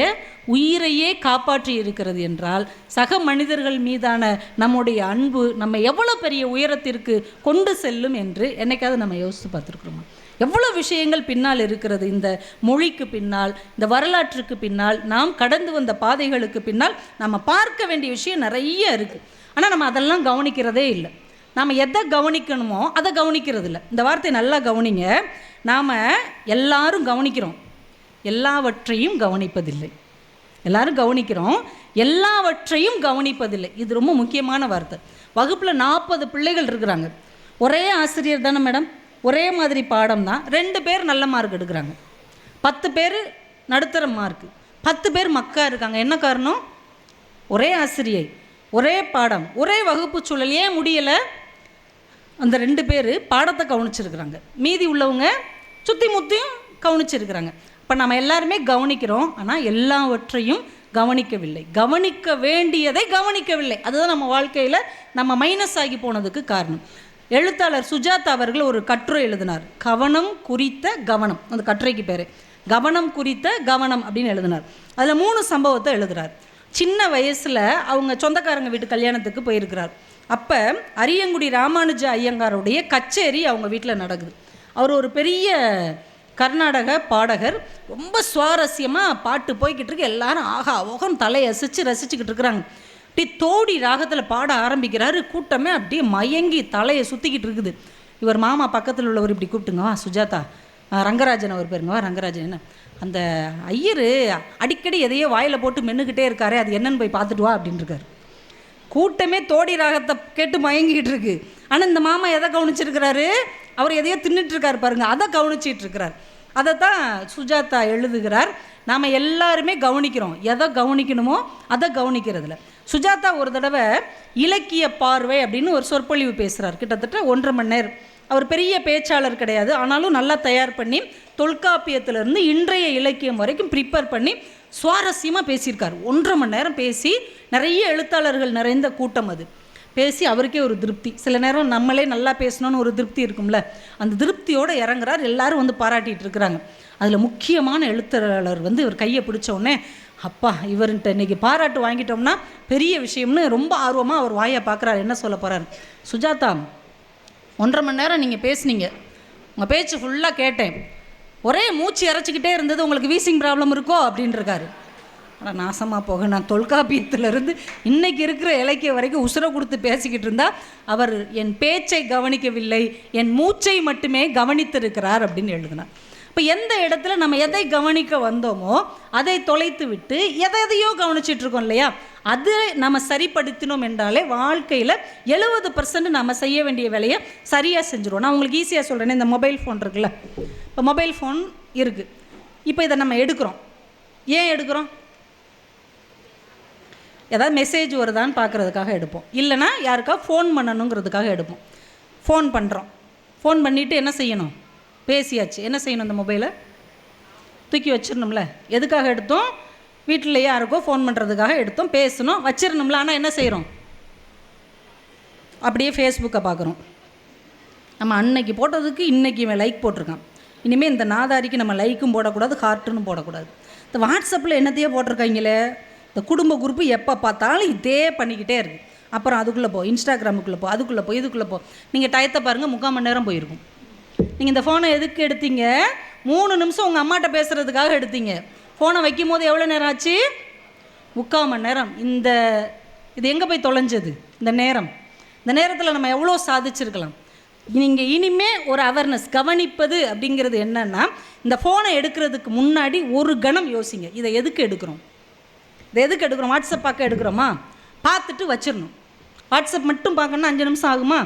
உயிரையே காப்பாற்றி இருக்கிறது என்றால், சக மனிதர்கள் மீதான நம்முடைய அன்பு நம்ம எவ்வளோ பெரிய உயரத்திற்கு கொண்டு செல்லும் என்று என்னைக்காவது நம்ம யோசித்து பார்த்துருக்குறோமா? எவ்வளோ விஷயங்கள் பின்னால் இருக்கிறது, இந்த மொழிக்கு பின்னால், இந்த வரலாற்றுக்கு பின்னால், நாம் கடந்து வந்த பாதைகளுக்கு பின்னால் நம்ம பார்க்க வேண்டிய விஷயம் நிறைய இருக்குது. ஆனால் நம்ம அதெல்லாம் கவனிக்கிறதே இல்லை. நாம் எதை கவனிக்கணுமோ அதை கவனிக்கிறது இல்லை. இந்த வார்த்தை நல்லா கவனிங்க. நாம் எல்லாரும் கவனிக்கிறோம், எல்லாவற்றையும் கவனிப்பதில்லை. எல்லாரும் கவனிக்கிறோம், எல்லாவற்றையும் கவனிப்பதில்லை. இது ரொம்ப முக்கியமான வார்த்தை. வகுப்பில் 40 பிள்ளைகள் இருக்கிறாங்க. ஒரே ஆசிரியர் தானே மேடம், ஒரே மாதிரி பாடம் தான். 2 பேர் நல்ல மார்க் எடுக்கிறாங்க, 10 பேர் நடுத்தர மார்க்கு, 10 பேர் மக்கா இருக்காங்க. என்ன காரணம்? ஒரே ஆசிரியை, ஒரே பாடம், ஒரே வகுப்பு சூழல். ஏன் முடியலை? அந்த 2 பேர் பாடத்தை கவனிச்சிருக்கிறாங்க, மீதி உள்ளவங்க சுற்றி முற்றியும் கவனிச்சிருக்கிறாங்க. இப்போ நம்ம எல்லாருமே கவனிக்கிறோம், ஆனால் எல்லாவற்றையும் கவனிக்கவில்லை, கவனிக்க வேண்டியதை கவனிக்கவில்லை. அதுதான் நம்ம வாழ்க்கையில் நம்ம மைனஸ் ஆகி போனதுக்கு காரணம். எழுத்தாளர் சுஜாதா அவர்கள் ஒரு கட்டுரை எழுதினார், கவனம் குறித்த கவனம். அந்த கட்டுரைக்கு பேர் கவனம் குறித்த கவனம் அப்படின்னு எழுதினார். அதில் 3 சம்பவத்தை எழுதுகிறார். சின்ன வயசில் அவங்க சொந்தக்காரங்க வீட்டு கல்யாணத்துக்கு போயிருக்கிறார். அப்போ அரியங்குடி ராமானுஜ ஐயங்காருடைய கச்சேரி அவங்க வீட்டில் நடக்குது. அவர் ஒரு பெரிய கர்நாடக பாடகர், ரொம்ப சுவாரஸ்யமாக பாட்டு போய்கிட்டு இருக்கு. எல்லாரும் ஆகா ஓகம் தலையை ரசிச்சுக்கிட்டு இருக்கிறாங்க. அப்படி தோடி ராகத்தில் பாட ஆரம்பிக்கிறாரு. கூட்டமே அப்படியே மயங்கி தலையை சுற்றிக்கிட்டு இருக்குது. இவர் மாமா பக்கத்தில் உள்ளவர் இப்படி கூப்பிட்டுங்க, வா சுஜாதா, ரங்கராஜன் அவர் பேருங்க, வா ரங்கராஜன், என்ன அந்த ஐயர் அடிக்கடி எதையோ வாயில் போட்டு மென்னுக்கிட்டே இருக்காரு, அது என்னன்னு போய் பார்த்துட்டு வா அப்படின்னு இருக்காரு. கூட்டமே தோடி ராகத்தை கேட்டு மயங்கிக்கிட்டு இருக்கு. ஆனால் இந்த மாமா எதை கவனிச்சிருக்கிறாரு? அவர் எதையோ தின்னுட்டுருக்காரு பாருங்க, அதை கவனிச்சிட்டு இருக்கிறார். அதை தான் சுஜாதா எழுதுகிறார். நாம் எல்லாருமே கவனிக்கிறோம், எதை கவனிக்கணுமோ அதை கவனிக்கிறதில்ல. சுஜாதா ஒரு தடவை இலக்கிய பார்வை அப்படின்னு ஒரு சொற்பொழிவு பேசுகிறார், கிட்டத்தட்ட 1.5 மணி நேரம். அவர் பெரிய பேச்சாளர் கிடையாது, ஆனாலும் நல்லா தயார் பண்ணி தொல்காப்பியத்திலிருந்து இன்றைய இலக்கியம் வரைக்கும் ப்ரிப்பேர் பண்ணி சுவாரஸ்யமாக பேசியிருக்கார். 1.5 மணி நேரம் பேசி, நிறைய எழுத்தாளர்கள் நிறைந்த கூட்டம் அது பேசி அவருக்கே ஒரு திருப்தி. சில நேரம் நம்மளே நல்லா பேசணும்னு ஒரு திருப்தி இருக்கும்ல, அந்த திருப்தியோடு இறங்குறார். எல்லாரும் வந்து பாராட்டிகிட்டு இருக்கிறாங்க. அதில் முக்கியமான எழுத்தாளர் வந்து இவர் கையை பிடிச்ச உடனே, அப்பா இவர்கிட்ட இன்றைக்கி பாராட்டு வாங்கிட்டோம்னா பெரிய விஷயம்னு ரொம்ப ஆர்வமாக அவர் வாயை பார்க்குறாரு. என்ன சொல்ல போகிறார்? சுஜாதா, 1.5 மணி நேரம் நீங்கள் பேசுனீங்க, உங்கள் பேச்சு ஃபுல்லாக கேட்டேன், ஒரே மூச்சு இறச்சிக்கிட்டே இருந்தது, உங்களுக்கு வீசிங் ப்ராப்ளம் இருக்கோ அப்படின்ட்டுருக்காரு. ஆனால் நாசமாக போக, நான் தொல்காப்பியத்திலிருந்து இன்றைக்கி இருக்கிற இலக்கிய வரைக்கும் உசுரை கொடுத்து பேசிக்கிட்டு இருந்தால், அவர் என் பேச்சை கவனிக்கவில்லை, என் மூச்சை மட்டுமே கவனித்திருக்கிறார் அப்படின்னு எழுதினார். இப்போ எந்த இடத்துல நம்ம எதை கவனிக்க வந்தோமோ அதை தொலைத்து விட்டு எதையோ கவனிச்சிட்ருக்கோம் இல்லையா, அது நம்ம சரிப்படுத்தினோம் என்றாலே வாழ்க்கையில் 70% நம்ம செய்ய வேண்டிய வேலையை சரியாக செஞ்சுருவோம். நான் உங்களுக்கு ஈஸியாக சொல்கிறேன். இந்த மொபைல் ஃபோன் இருக்குல்ல, இப்போ மொபைல் ஃபோன் இருக்குது. இப்போ இதை நம்ம எடுக்கிறோம். ஏன் எடுக்கிறோம்? ஏதாவது மெசேஜ் வருதான்னு பார்க்குறதுக்காக எடுப்போம், இல்லைனா யாருக்கா ஃபோன் பண்ணணுங்கிறதுக்காக எடுப்போம். ஃபோன் பண்ணுறோம், ஃபோன் பண்ணிவிட்டு என்ன செய்யணும்? பேசியாச்சு, என்ன செய்யணும்? இந்த மொபைலை தூக்கி வச்சிடணும்ல. எதுக்காக எடுத்தோம்? வீட்டில் யாருக்கோ ஃபோன் பண்ணுறதுக்காக எடுத்தோம், பேசணும், வச்சிடணும்ல. ஆனால் என்ன செய்கிறோம்? அப்படியே ஃபேஸ்புக்கை பார்க்குறோம். நம்ம அன்னைக்கு போட்டதுக்கு இன்றைக்கி இவன் லைக் போட்டிருக்கான், இனிமேல் இந்த நாதாரிக்கு நம்ம லைக்கும் போடக்கூடாது, ஹார்ட்டுன்னு போடக்கூடாது. இந்த வாட்ஸ்அப்பில் என்னத்தையே போட்டிருக்காங்களே, இந்த குடும்ப குரூப்பு எப்போ பார்த்தாலும் இதே பண்ணிக்கிட்டே இருக்குது. அப்புறம் அதுக்குள்ளே போ, இன்ஸ்டாகிராமுக்குள்ளே போ, அதுக்குள்ளே போ, இதுக்குள்ளே போ. நீங்கள் டயத்தை பாருங்கள், 3/4 மணி நேரம் போயிருக்கும். நீங்கள் இந்த ஃபோனை எதுக்கு எடுத்தீங்க? 3 நிமிஷம் உங்கள் அம்மாட்ட பேசுகிறதுக்காக எடுத்தீங்க. ஃபோனை வைக்கும் போது எவ்வளோ நேரம் ஆச்சு? 3/4 மணி நேரம். இது எங்கே போய் தொலைஞ்சது இந்த நேரம்? இந்த நேரத்தில் நம்ம எவ்வளோ சாதிச்சிருக்கலாம். நீங்கள் இனிமே ஒரு அவேர்னஸ், கவனிப்பது அப்படிங்கிறது என்னென்னா, இந்த ஃபோனை எடுக்கிறதுக்கு முன்னாடி ஒரு கணம் யோசிங்க, இதை எதுக்கு எடுக்கிறோம்? இதை எதுக்கு எடுக்கிறோம்? வாட்ஸ்அப் பார்க்க எடுக்கிறோமா? பார்த்துட்டு வச்சிடணும். வாட்ஸ்அப் மட்டும் பார்க்கணுன்னா 5 நிமிஷம் ஆகுமா?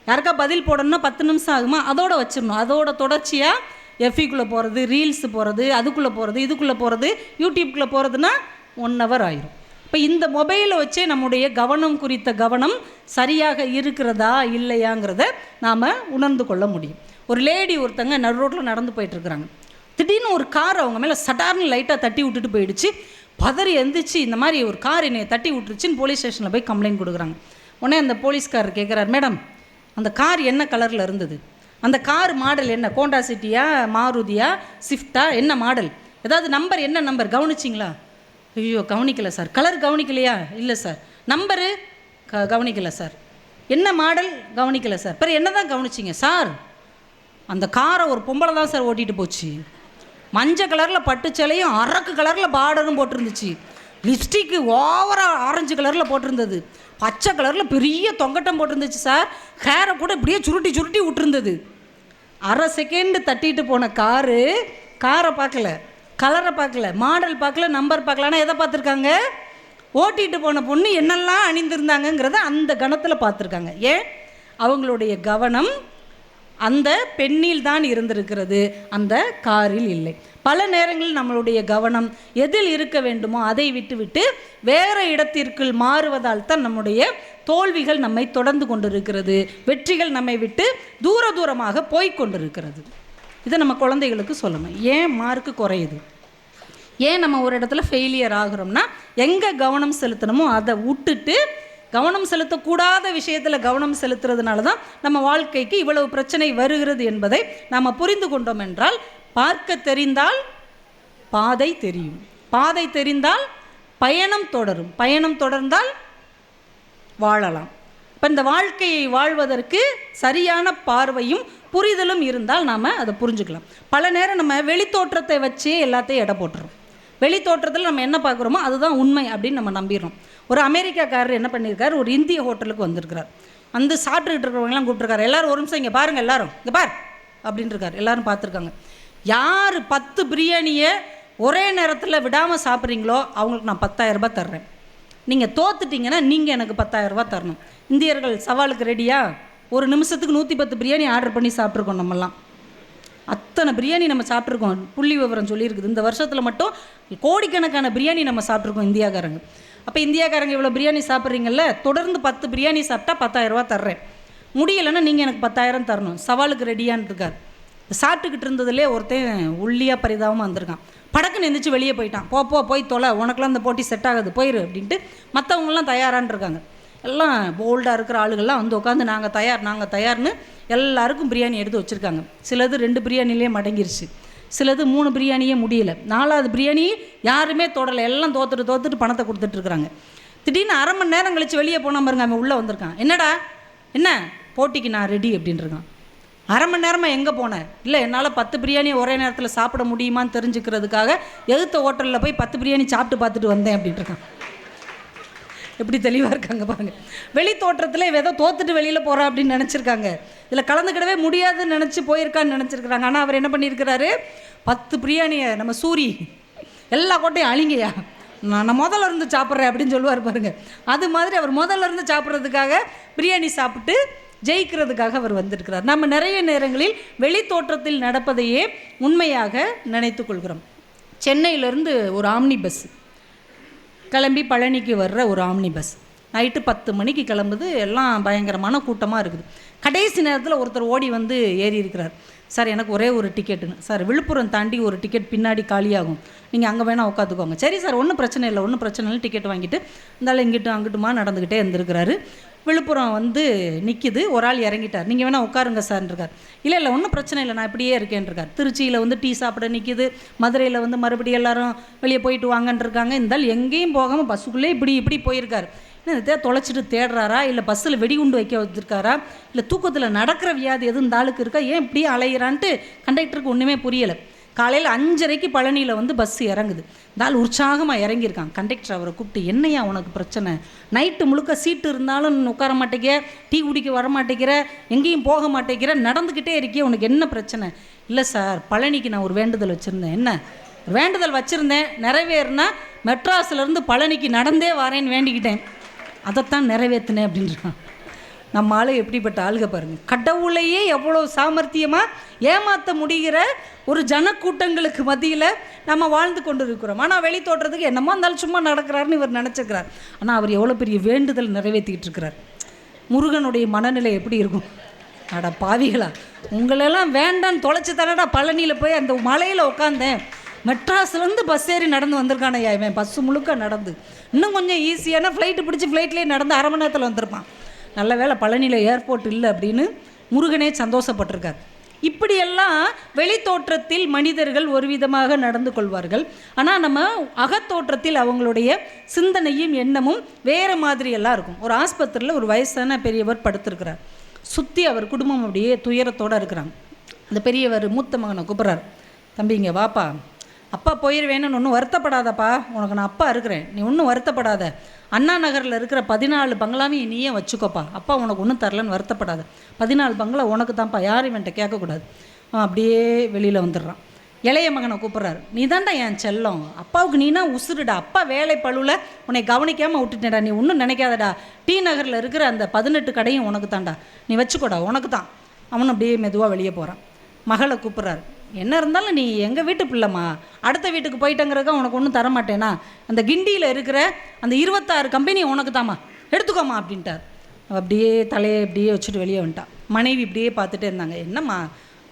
யாருக்கா பதில் போடணுன்னா 10 நிமிஷம் ஆகுமா? அதோட வச்சிடணும். அதோட தொடர்ச்சியாக எஃபிக்குள்ளே போகிறது, ரீல்ஸ் போகிறது, அதுக்குள்ளே போகிறது, இதுக்குள்ளே போகிறது, யூடியூப்குள்ளே போகிறதுனா 1 ஹவர் ஆயிரும். இப்போ இந்த மொபைலை வச்சே நம்முடைய கவனம் குறித்த கவனம் சரியாக இருக்கிறதா இல்லையாங்கிறத நாம் உணர்ந்து கொள்ள முடியும். ஒரு லேடி ஒருத்தங்க நடு ரோட்டில் நடந்து போயிட்டுருக்குறாங்க. திடீர்னு ஒரு கார் அவங்க மேலே சட்டார்னு லைட்டாக தட்டி விட்டுட்டு போயிடுச்சு. பதறி எந்திரிச்சு, இந்த மாதிரி ஒரு கார் என்னை தட்டி விட்டுருச்சுன்னு போலீஸ் ஸ்டேஷனில் போய் கம்ப்ளைண்ட் கொடுக்குறாங்க. உடனே அந்த போலீஸ்காரர் கேட்குறாரு, மேடம் அந்த கார் என்ன கலரில் இருந்தது? அந்த கார் மாடல் என்ன? ஹோண்டா சிட்டியா, மாருதியா, ஸ்விஃப்டா, என்ன மாடல்? ஏதாவது நம்பர், என்ன நம்பர் கவனிச்சிங்களா? ஐயோ கவனிக்கலை சார். கலர் கவனிக்கலையா? இல்லை சார். நம்பரு கவனிக்கலை சார். என்ன மாடல்? கவனிக்கலை சார். பிறகு என்ன தான் கவனிச்சிங்க சார்? அந்த காரை ஒரு பொம்பளை தான் சார் ஓட்டிகிட்டு போச்சு. மஞ்சள் கலரில் பட்டு சேலையும் அரக்கு கலரில் பார்டரும் போட்டிருந்துச்சு. லிப்ஸ்டிக்கு ஓவராக ஆரஞ்சு கலரில் போட்டிருந்தது. பச்சை கலரில் பெரிய தொங்கட்டம் போட்டிருந்துச்சு சார். ஹேரை கூட இப்படியே சுருட்டி சுருட்டி விட்டுருந்தது. அரை செகண்டு தட்டிட்டு போன காரை பார்க்கல, கலரை பார்க்கல, மாடல் பார்க்கல, நம்பர் பார்க்கல. ஆனால் எதை பார்த்துருக்காங்க? ஓட்டிகிட்டு போன பொண்ணு என்னெல்லாம் அணிந்திருந்தாங்கங்கிறத அந்த கணத்தில் பார்த்துருக்காங்க. ஏன்? அவங்களுடைய கவனம் அந்த பெண்ணில் தான் இருந்திருக்கிறது, அந்த காரில் இல்லை. பல நேரங்களில் நம்மளுடைய கவனம் எதில் இருக்க வேண்டுமோ அதை விட்டுவிட்டு வேறு இடத்திற்குள் மாறுவதால் தான் நம்முடைய தோல்விகள் நம்மை தொடர்ந்து கொண்டிருக்கிறது, வெற்றிகள் நம்மை விட்டு தூரமாக போய் கொண்டிருக்கிறது. இதை நம்ம குழந்தைகளுக்கு சொல்லணும். ஏன் மார்க்கு குறையுது, ஏன் நம்ம ஒரு இடத்துல ஃபெயிலியர் ஆகிறோம்னா, எங்கே கவனம் செலுத்தணுமோ அதை விட்டுட்டு கவனம் செலுத்தக்கூடாத விஷயத்தில் கவனம் செலுத்துறதுனால தான் நம்ம வாழ்க்கைக்கு இவ்வளவு பிரச்சனை வருகிறது என்பதை நாம் புரிந்து கொண்டோம் என்றால், பார்க்க தெரிந்தால் பாதை தெரியும், பாதை தெரிந்தால் பயணம் தொடரும், பயணம் தொடர்ந்தால் வாழலாம். இப்போ இந்த வாழ்க்கையை வாழ்வதற்கு சரியான பார்வையும் புரிதலும் இருந்தால் நாம் அதை புரிஞ்சுக்கலாம். பல நேரம் நம்ம வெளித்தோற்றத்தை வச்சே எல்லாத்தையும் எடை போட்டுறோம். வெளித்தோற்றத்தில் நம்ம என்ன பார்க்குறோமோ அதுதான் உண்மை அப்படின்னு நம்ம நம்பிடுறோம். ஒரு அமெரிக்காக்காரர் என்ன பண்ணியிருக்காரு, ஒரு இந்திய ஹோட்டலுக்கு வந்திருக்கிறார். வந்து சாப்பிட்டுக்கிட்டு இருக்கிறவங்களாம் கூப்பிட்டுருக்காரு. எல்லோரும் ஒரு நிமிஷம் இங்கே பாருங்கள், எல்லோரும் இங்கே பார் அப்படின்ட்டுருக்காரு. எல்லோரும் பார்த்துருக்காங்க. யார் 10 பிரியாணியை ஒரே நேரத்தில் விடாமல் சாப்பிட்றீங்களோ அவங்களுக்கு நான் 10,000 ரூபாய் தர்றேன். நீங்கள் தோத்துட்டிங்கன்னா நீங்கள் எனக்கு 10,000 ரூபாய் தரணும். இந்தியர்கள் சவாலுக்கு ரெடியா? ஒரு நிமிஷத்துக்கு 110 பிரியாணி ஆர்டர் பண்ணி சாப்பிட்ருக்கோம். நம்மலாம் அத்தனை பிரியாணி நம்ம சாப்பிட்ருக்கோம். புள்ளி விவரம் சொல்லியிருக்குது. இந்த வருஷத்தில் மட்டும் கோடிக்கணக்கான பிரியாணி நம்ம சாப்பிட்ருக்கோம் இந்தியாக்காரங்க. அப்போ இந்தியாக்காரங்க இவ்வளோ பிரியாணி சாப்பிட்றீங்கல்ல, தொடர்ந்து 10 பிரியாணி சாப்பிட்டா 10,000 ரூபா தர்றேன். முடியலைன்னா நீங்கள் எனக்கு 10,000 தரணும். சவாலுக்கு ரெடியான்னு இருக்கார். சாப்பிட்டுக்கிட்டு இருந்ததுலே ஒருத்தன் உள்ளியாக பரிதாபமாக வந்திருக்கான். படக்குன்னு எந்திரிச்சு வெளியே போயிட்டான். போய் தொலை, உனக்குலாம் இந்த போட்டி செட் ஆகுது, போயிரு அப்படின்ட்டு. மற்றவங்களாம் தயாரான்னு இருக்காங்க. எல்லாம் போல்டாக இருக்கிற ஆளுகள்லாம் வந்து உட்காந்து நாங்கள் தயார்னு எல்லாருக்கும் பிரியாணி எடுத்து வச்சுருக்காங்க. சிலது 2 பிரியாணிலே மடங்கிருச்சு, சிலது 3 பிரியாணியே முடியலை, 4வது பிரியாணி யாருமே தொடலை, எல்லாம் தோத்துட்டு பணத்தை கொடுத்துட்ருக்குறாங்க. திடீர்னு அரை மணி நேரம் கழித்து வெளியே போனால் பாருங்க, அவன் உள்ளே வந்திருக்கான். என்னடா என்ன போட்டிக்கு நான் ரெடி அப்படின்ட்டுருக்கான். அரை மணி நேரமாக எங்கே போனேன்? இல்லை, என்னால் 10 பிரியாணி ஒரே நேரத்தில் சாப்பிட முடியுமான்னு தெரிஞ்சுக்கிறதுக்காக எதிர்த்த ஹோட்டலில் போய் 10 பிரியாணி சாப்பிட்டு பார்த்துட்டு வந்தேன் அப்படின்ட்டுருக்கான். எப்படி தெளிவாக இருக்காங்க பாருங்கள். வெளி தோற்றத்தில் ஏதோ தோத்துட்டு வெளியில் போகிறா அப்படின்னு நினச்சிருக்காங்க. இதில் கலந்துக்கிடவே முடியாதுன்னு நினச்சி போயிருக்கான்னு நினச்சிருக்கிறாங்க. ஆனால் அவர் என்ன பண்ணியிருக்கிறாரு, 10 பிரியாணியை நம்ம சூரி எல்லா கோட்டையும் அழிங்கயா, நான் முதல்ல இருந்து சாப்பிட்றேன் அப்படின்னு சொல்லுவார் பாருங்கள். அது மாதிரி அவர் முதல்ல இருந்து சாப்பிட்றதுக்காக பிரியாணி சாப்பிட்டு ஜெயிக்கிறதுக்காக அவர் வந்திருக்கிறார். நம்ம நிறைய நேரங்களில் வெளி தோற்றத்தில் நடப்பதையே உண்மையாக நினைத்து கொள்கிறோம். சென்னையிலேருந்து ஒரு ஆம்னி பஸ் கிளம்பி பழனிக்கு வர்ற ஒரு ஆம்னி பஸ் நைட்டு 10 மணிக்கு கிளம்புது. எல்லாம் பயங்கரமான கூட்டமாக இருக்குது. கடைசி நேரத்தில் ஒருத்தர் ஓடி வந்து ஏறி இருக்கிறார். சார் எனக்கு ஒரே ஒரு டிக்கெட்டுன்னு. சார் விழுப்புரம் தாண்டி ஒரு டிக்கெட் பின்னாடி காலியாகும், நீங்கள் அங்கே வேணால் உட்காந்துக்கோங்க. சரி சார், ஒன்றும் பிரச்சனை இல்லை, ஒன்றும் பிரச்சனை இல்லை. டிக்கெட் வாங்கிட்டு இருந்தாலும் இங்கிட்டும் அங்கிட்டுமா நடந்துக்கிட்டே இருந்திருக்கிறாரு. விழுப்புரம் வந்து நிற்கிது, ஒரு ஆள் இறங்கிட்டார். நீங்கள் வேணால் உட்காருங்க சார்ன்றிருக்கார். இல்லை இல்லை ஒன்றும் பிரச்சனை இல்லை, நான் இப்படியே இருக்கேன்ருக்கார். திருச்சியில் வந்து டீ சாப்பிட நிற்கிது, மதுரையில் வந்து மறுபடியும் எல்லாரும் வெளியே போயிட்டு வாங்கன்றிருக்காங்க. இருந்தாலும் எங்கேயும் போகாமல் பஸ்ஸுக்குள்ளே இப்படி போயிருக்கார். என்ன தொலைச்சிட்டு தேடுறாரா, இல்லை பஸ்ஸில் வெடிகுண்டு வைக்க வச்சுருக்காரா, இல்லை தூக்கத்தில் நடக்கிற வியாதி எதுவும் இந்த ஆளுக்கு இருக்கா, ஏன் இப்படியே அலையிறான்ட்டு கண்டக்டருக்கு ஒன்றுமே புரியலை. காலையில் 5:30 பழனியில் வந்து பஸ் இறங்குது. இந்த ஆள் உற்சாகமாக இறங்கியிருக்கான். கண்டக்டர் அவரை கூப்பிட்டு, என்னையா உனக்கு பிரச்சனை, நைட்டு முழுக்க சீட்டு இருந்தாலும் உட்கார மாட்டேங்கிற, டீ குடிக்க வர மாட்டேங்கிற, எங்கேயும் போக மாட்டேங்கிற, நடந்துக்கிட்டே இருக்கே, உனக்கு என்ன பிரச்சனை? இல்லை சார், பழனிக்கு நான் ஒரு வேண்டுதல் வச்சுருந்தேன். என்ன வேண்டுதல் வச்சுருந்தேன், நிறைவேறினா மெட்ராஸ்லேருந்து பழனிக்கு நடந்தே வரேன்னு வேண்டிக்கிட்டேன், அதைத்தான் நிறைவேற்றினேன் அப்படின்றான். நம்ம ஆளு எப்படிப்பட்ட ஆளுக பாருங்கள். கடவுளையே எவ்வளோ சாமர்த்தியமாக ஏமாற்ற முடிகிற ஒரு ஜனக்கூட்டங்களுக்கு மத்தியில் நம்ம வாழ்ந்து கொண்டு இருக்கிறோம். ஆனால் வெளி தோற்றத்துக்கு என்னமோ இருந்தாலும் சும்மா நடக்கிறாருன்னு இவர் நினச்சிக்கிறார். ஆனால் அவர் எவ்வளோ பெரிய வேண்டுதல் நிறைவேற்றிக்கிட்டு இருக்கிறார். முருகனுடைய மனநிலை எப்படி இருக்கும்? அட பாவிகளா, உங்களெல்லாம் வேண்டான்னு தொலைச்சி தானடா பழனியில் போய் அந்த மலையில் உட்காந்தேன். மெட்ராஸ்லேருந்து பஸ் ஏறி நடந்து வந்திருக்கானையா இவன், பஸ்ஸு முழுக்க நடந்து. இன்னும் கொஞ்சம் ஈஸியான ஃப்ளைட்டு பிடிச்சி ஃப்ளைட்லேயே நடந்து 1/2 மணி நேரத்தில் வந்திருப்பான். நல்ல வேளை பழனியில் ஏர்போர்ட் இல்லை அப்படின்னு முருகனே சந்தோஷப்பட்டிருக்கார். இப்படியெல்லாம் வெளித்தோற்றத்தில் மனிதர்கள் ஒரு விதமாக நடந்து கொள்வார்கள். ஆனால் நம்ம அகத்தோற்றத்தில் அவங்களுடைய சிந்தனையும் எண்ணமும் வேறு மாதிரியெல்லாம் இருக்கும். ஒரு ஆஸ்பத்திரியில் ஒரு வயசான பெரியவர் படுத்திருக்கிறார். சுற்றி அவர் குடும்பம் அப்படியே துயரத்தோடு இருக்கிறாங்க. அந்த பெரியவர் மூத்த மகனை கூப்பிட்றார், தம்பிங்க வாப்பா, அப்பா போயிடுவேன்னு ஒன்றும் வருத்தப்படாதப்பா, உனக்கு நான் அப்பா இருக்கிறேன், நீ ஒன்றும் வருத்தப்படாத, அண்ணா நகரில் இருக்கிற 14 பங்களாவையும் நீயே வச்சுக்கோப்பா, அப்பா உனக்கு ஒன்றும் தரலன்னு வருத்தப்படாத, 14 பங்களா உனக்கு தான்ப்பா, யாரும் இவன்ட்ட கேட்கக்கூடாது. அப்படியே வெளியில் வந்துடுறான். இளைய மகனை கூப்பிட்றாரு, நீ தான்டா என் செல்லம், அப்பாவுக்கு நீனா உசுருடா, அப்பா வேலை பழுவில் உன்னை கவனிக்காமல் விட்டுட்டேடா, நீ ஒன்றும் நினைக்காதடா, டி நகரில் இருக்கிற அந்த 18 கடையும் உனக்கு தான்டா, நீ வச்சுக்கோடா, உனக்கு தான். அவனும் அப்படியே மெதுவாக வெளியே போகிறான். மகளை கூப்பிட்றாரு, என்ன இருந்தாலும் நீ எங்கள் வீட்டு பிள்ளைம்மா, அடுத்த வீட்டுக்கு போயிட்டங்கிறதுக்காக உனக்கு ஒன்றும் தரமாட்டேனா, அந்த கிண்டியில் இருக்கிற அந்த 26 கம்பெனி உனக்கு தாம்மா, எடுத்துக்கோமா அப்படின்ட்டார். அப்படியே தலையை இப்படியே வச்சுட்டு வெளியே வந்துட்டான். மனைவி இப்படியே பார்த்துட்டே இருந்தாங்க, என்னம்மா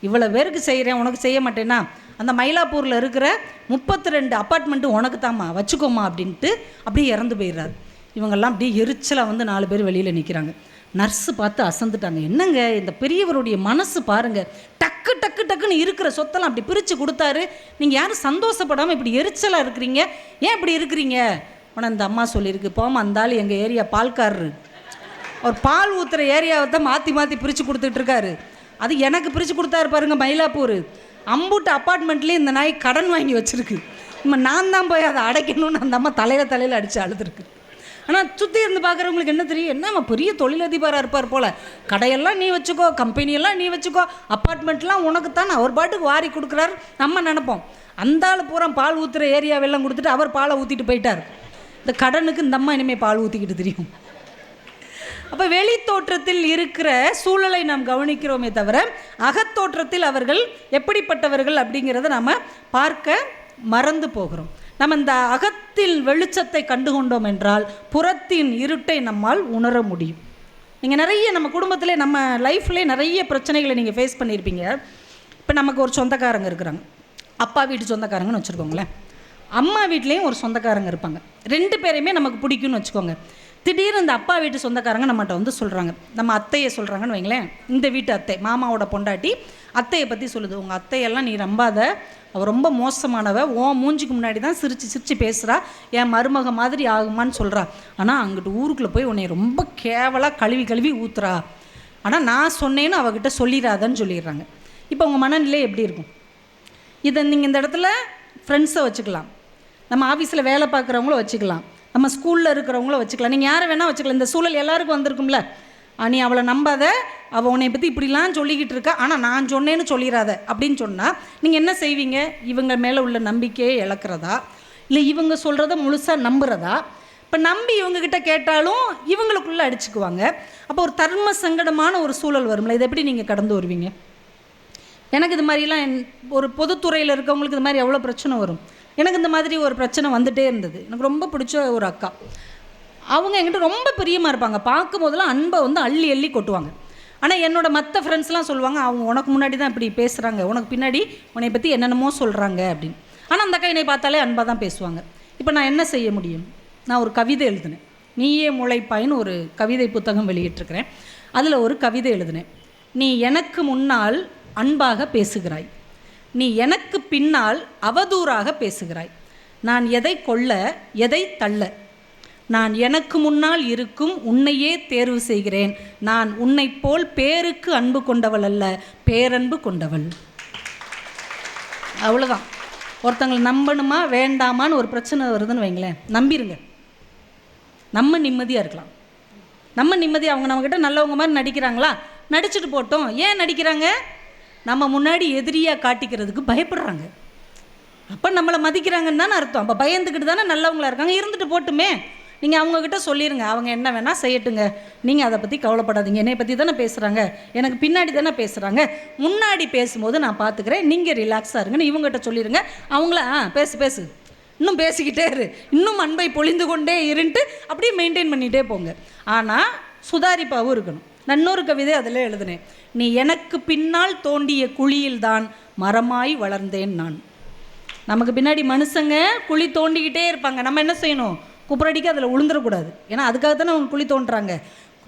இவ்வளோ பேருக்கு செய்கிறேன், உனக்கு செய்ய மாட்டேன்னா, அந்த மயிலாப்பூரில் இருக்கிற 32 அப்பார்ட்மெண்ட்டு உனக்கு தாம்மா, வச்சுக்கோமா அப்படின்ட்டு அப்படியே இறந்து போயிடுறாரு. இவங்கெல்லாம் அப்படியே எரிச்சலாக வந்து 4 பேர் வெளியில் நிற்கிறாங்க. நர்ஸு பார்த்து அசந்துட்டாங்க, என்னங்க இந்த பெரியவருடைய மனசு பாருங்கள், டக்கு டக்கு டக்குன்னு இருக்கிற சொத்தெல்லாம் அப்படி பிரித்து கொடுத்தாரு, நீங்கள் யாரும் சந்தோஷப்படாமல் இப்படி எரிச்சலாக இருக்கிறீங்க, ஏன் இப்படி இருக்கிறீங்க? ஆனால் இந்த அம்மா சொல்லியிருக்கு, போமா இருந்தாலும் எங்கள் ஏரியா பால்காரரு, அவர் பால் ஊற்றுற ஏரியாவை தான் மாற்றி மாற்றி பிரித்து கொடுத்துட்ருக்காரு. அது எனக்கு பிரித்து கொடுத்தாரு பாருங்கள் மயிலாப்பூர், அம்புட்டு அப்பார்ட்மெண்ட்லேயே இந்த நாய் கடன் வாங்கி வச்சுருக்கு, நம்ம நான் தான் போய் அதை அடைக்கணும்னு அந்த அம்மா தலையில் அடித்து அழுதுருக்கு. ஆனால் சுற்றி இருந்து பார்க்குறவங்களுக்கு என்ன தெரியும், என்ன பெரிய தொழிலதிபராக இருப்பார் போல், கடையெல்லாம் நீ வச்சுக்கோ, கம்பெனியெல்லாம் நீ வச்சுக்கோ, அப்பார்ட்மெண்ட்லாம் உனக்கு தான் அவர் பாட்டுக்கு வாரி கொடுக்குறாரு நம்ம நினைப்போம். அந்த ஆள் பூரா பால் ஊற்றுற ஏரியாவெல்லாம் கொடுத்துட்டு அவர் பாலை ஊற்றிட்டு போயிட்டார். இந்த கடனுக்கு இந்த அம்மா இனிமேல் பால் ஊற்றிக்கிட்டு தெரியும். அப்போ வெளி தோற்றத்தில் இருக்கிற சூழலை நாம் கவனிக்கிறோமே தவிர அகத்தோற்றத்தில் அவர்கள் எப்படிப்பட்டவர்கள் அப்படிங்கிறத நாம் பார்க்க மறந்து போகிறோம். நம்ம இந்த அகத்தில் வெளிச்சத்தை கண்டுகொண்டோம் என்றால் புறத்தின் இருட்டை நம்மால் உணர முடியும். நீங்கள் நிறைய நம்ம குடும்பத்திலே நம்ம லைஃப்லேயே நிறைய பிரச்சனைகளை நீங்கள் ஃபேஸ் பண்ணியிருப்பீங்க. இப்போ நமக்கு ஒரு சொந்தக்காரங்க இருக்கிறாங்க, அப்பா வீட்டு சொந்தக்காரங்கன்னு வச்சுருக்கோங்களேன், அம்மா வீட்லேயும் ஒரு சொந்தக்காரங்க இருப்பாங்க, 2 பேரையுமே நமக்கு பிடிக்கும்னு வச்சுக்கோங்க. திடீர்னு இந்த அப்பா வீட்டு சொந்தக்காரங்க நம்மகிட்ட வந்து சொல்கிறாங்க, நம்ம அத்தையை சொல்கிறாங்கன்னு வைங்களேன், இந்த வீட்டு அத்தை மாமாவோட பொண்டாட்டி அத்தையை பற்றி சொல்லுது, உங்கள் அத்தையெல்லாம் நீ நம்பாத, அவள் ரொம்ப மோசமானவ, மூஞ்சிக்கு முன்னாடி தான் சிரித்து பேசுகிறா, என் மருமக மாதிரி ஆகுமான்னு சொல்கிறா, ஆனால் அங்கிட்டு ஊருக்குள்ளே போய் உன்னை ரொம்ப கேவலாக கழுவி ஊற்றுறா, ஆனால் நான் சொன்னேன்னு அவகிட்ட சொல்லிடாதன்னு சொல்லிடுறாங்க. இப்போ உங்கள் மனநிலை எப்படி இருக்கும்? இதை நீங்கள் இந்த இடத்துல ஃப்ரெண்ட்ஸை வச்சுக்கலாம், நம்ம ஆஃபீஸில் வேலை பார்க்குறவங்கள வச்சுக்கலாம், நம்ம ஸ்கூலில் இருக்கிறவங்கள வச்சுக்கலாம், நீங்கள் யாரை வேணால் வச்சுக்கலாம். இந்த சூழல் எல்லாருக்கும் வந்திருக்கும்ல, நீ அவளை நம்பாத, அவள் உன்னை பற்றி இப்படிலாம் சொல்லிக்கிட்டு இருக்கா, ஆனால் நான் சொன்னேன்னு சொல்லிடாத அப்படின்னு சொன்னால் நீங்கள் என்ன செய்வீங்க? இவங்க மேலே உள்ள நம்பிக்கையை இழக்கிறதா, இல்லை இவங்க சொல்கிறத முழுசாக நம்புகிறதா? இப்போ நம்பி இவங்கக்கிட்ட கேட்டாலும் இவங்களுக்குள்ளே அடிச்சுக்குவாங்க. அப்போ ஒரு தர்ம சங்கடமான ஒரு சூழல் வரும்ல, இதை எப்படி நீங்கள் கடந்து வருவீங்க? எனக்கு இது மாதிரிலாம் ஒரு பொதுத்துறையில் இருக்கவங்களுக்கு இது மாதிரி எவ்வளோ பிரச்சனை வரும். எனக்கு இந்த மாதிரி ஒரு பிரச்சனை வந்துகிட்டே இருந்தது. எனக்கு ரொம்ப பிடிச்ச ஒரு அக்கா, அவங்க என்கிட்ட ரொம்ப பிரியமாக இருப்பாங்க, பார்க்கும் போதெல்லாம் அன்பை வந்து அள்ளி கொட்டுவாங்க. ஆனால் என்னோட மற்ற ஃப்ரெண்ட்ஸ்லாம் சொல்லுவாங்க, அவங்க உனக்கு முன்னாடி தான் இப்படி பேசுகிறாங்க, உனக்கு பின்னாடி உன்னை பற்றி என்னென்னமோ சொல்கிறாங்க அப்படின்னு. ஆனால் அந்த அக்கா என்னை பார்த்தாலே அன்பாக தான் பேசுவாங்க. இப்போ நான் என்ன செய்ய முடியும்? நான் ஒரு கவிதை எழுதினேன். நீயே முளைப்பாயின்னு ஒரு கவிதை புத்தகம் வெளியிட்டிருக்கிறேன். அதில் ஒரு கவிதை எழுதினேன். நீ எனக்கு முன்னால் அன்பாக பேசுகிறாய், நீ எனக்கு பின்னால் அவதூறாக பேசுகிறாய். நான் எதை கொள்ள எதை தள்ள, நான் எனக்கு முன்னால் இருக்கும் உன்னையே தேர்வு செய்கிறேன். நான் உன்னை போல் பேருக்கு அன்பு கொண்டவள் அல்ல, பேரன்பு கொண்டவள். அவ்வளோதான். ஒருத்தங்களை நம்பணுமா வேண்டாமான்னு ஒரு பிரச்சனை வருதுன்னு வைங்களேன், நம்பிடுங்க. நம்ம நிம்மதியாக இருக்கலாம். நம்ம நிம்மதியாக, அவங்க நம்மக்கிட்ட நல்லவங்க மாதிரி நடிக்கிறாங்களா, நடிச்சுட்டு போட்டோம். ஏன் நடிக்கிறாங்க? நம்ம முன்னாடி எதிரியாக காட்டிக்கிறதுக்கு பயப்படுறாங்க. அப்போ நம்மளை மதிக்கிறாங்கன்னு தானே அர்த்தம். அப்போ பயந்துக்கிட்டு தானே நல்லவங்களா இருக்காங்க. இருந்துட்டு போட்டுமே. நீங்கள் அவங்கக்கிட்ட சொல்லிடுங்க, அவங்க என்ன வேணால் செய்யட்டுங்க, நீங்கள் அதை பற்றி கவலைப்படாதீங்க, என்னை பற்றி தானே பேசுகிறாங்க, எனக்கு பின்னாடி தானே பேசுகிறாங்க, முன்னாடி பேசும்போது நான் பார்த்துக்கிறேன், நீங்கள் ரிலாக்ஸாக இருங்கன்னு இவங்ககிட்ட சொல்லிடுங்க. அவங்கள பேசு பேசு, இன்னும் பேசிக்கிட்டே இரு, இன்னும் அன்பை பொழிந்து கொண்டே இருன்ட்டு அப்படியே மெயின்டைன் பண்ணிகிட்டே போங்க. ஆனால் சுதாரிப்பாகவும் இருக்கணும். நான் இன்னொரு கவிதை அதில் எழுதினேன். நீ எனக்கு பின்னால் தோண்டிய குழியில்தான் மரமாய் வளர்ந்தேன் நான். நமக்கு பின்னாடி மனுஷங்க குழி தோண்டிக்கிட்டே இருப்பாங்க. நம்ம என்ன செய்யணும்? குப்புரடிக்க அதில் உளுந்துடக்கூடாது. ஏன்னா அதுக்காகத்தானே அவங்க குழி தோண்டுறாங்க.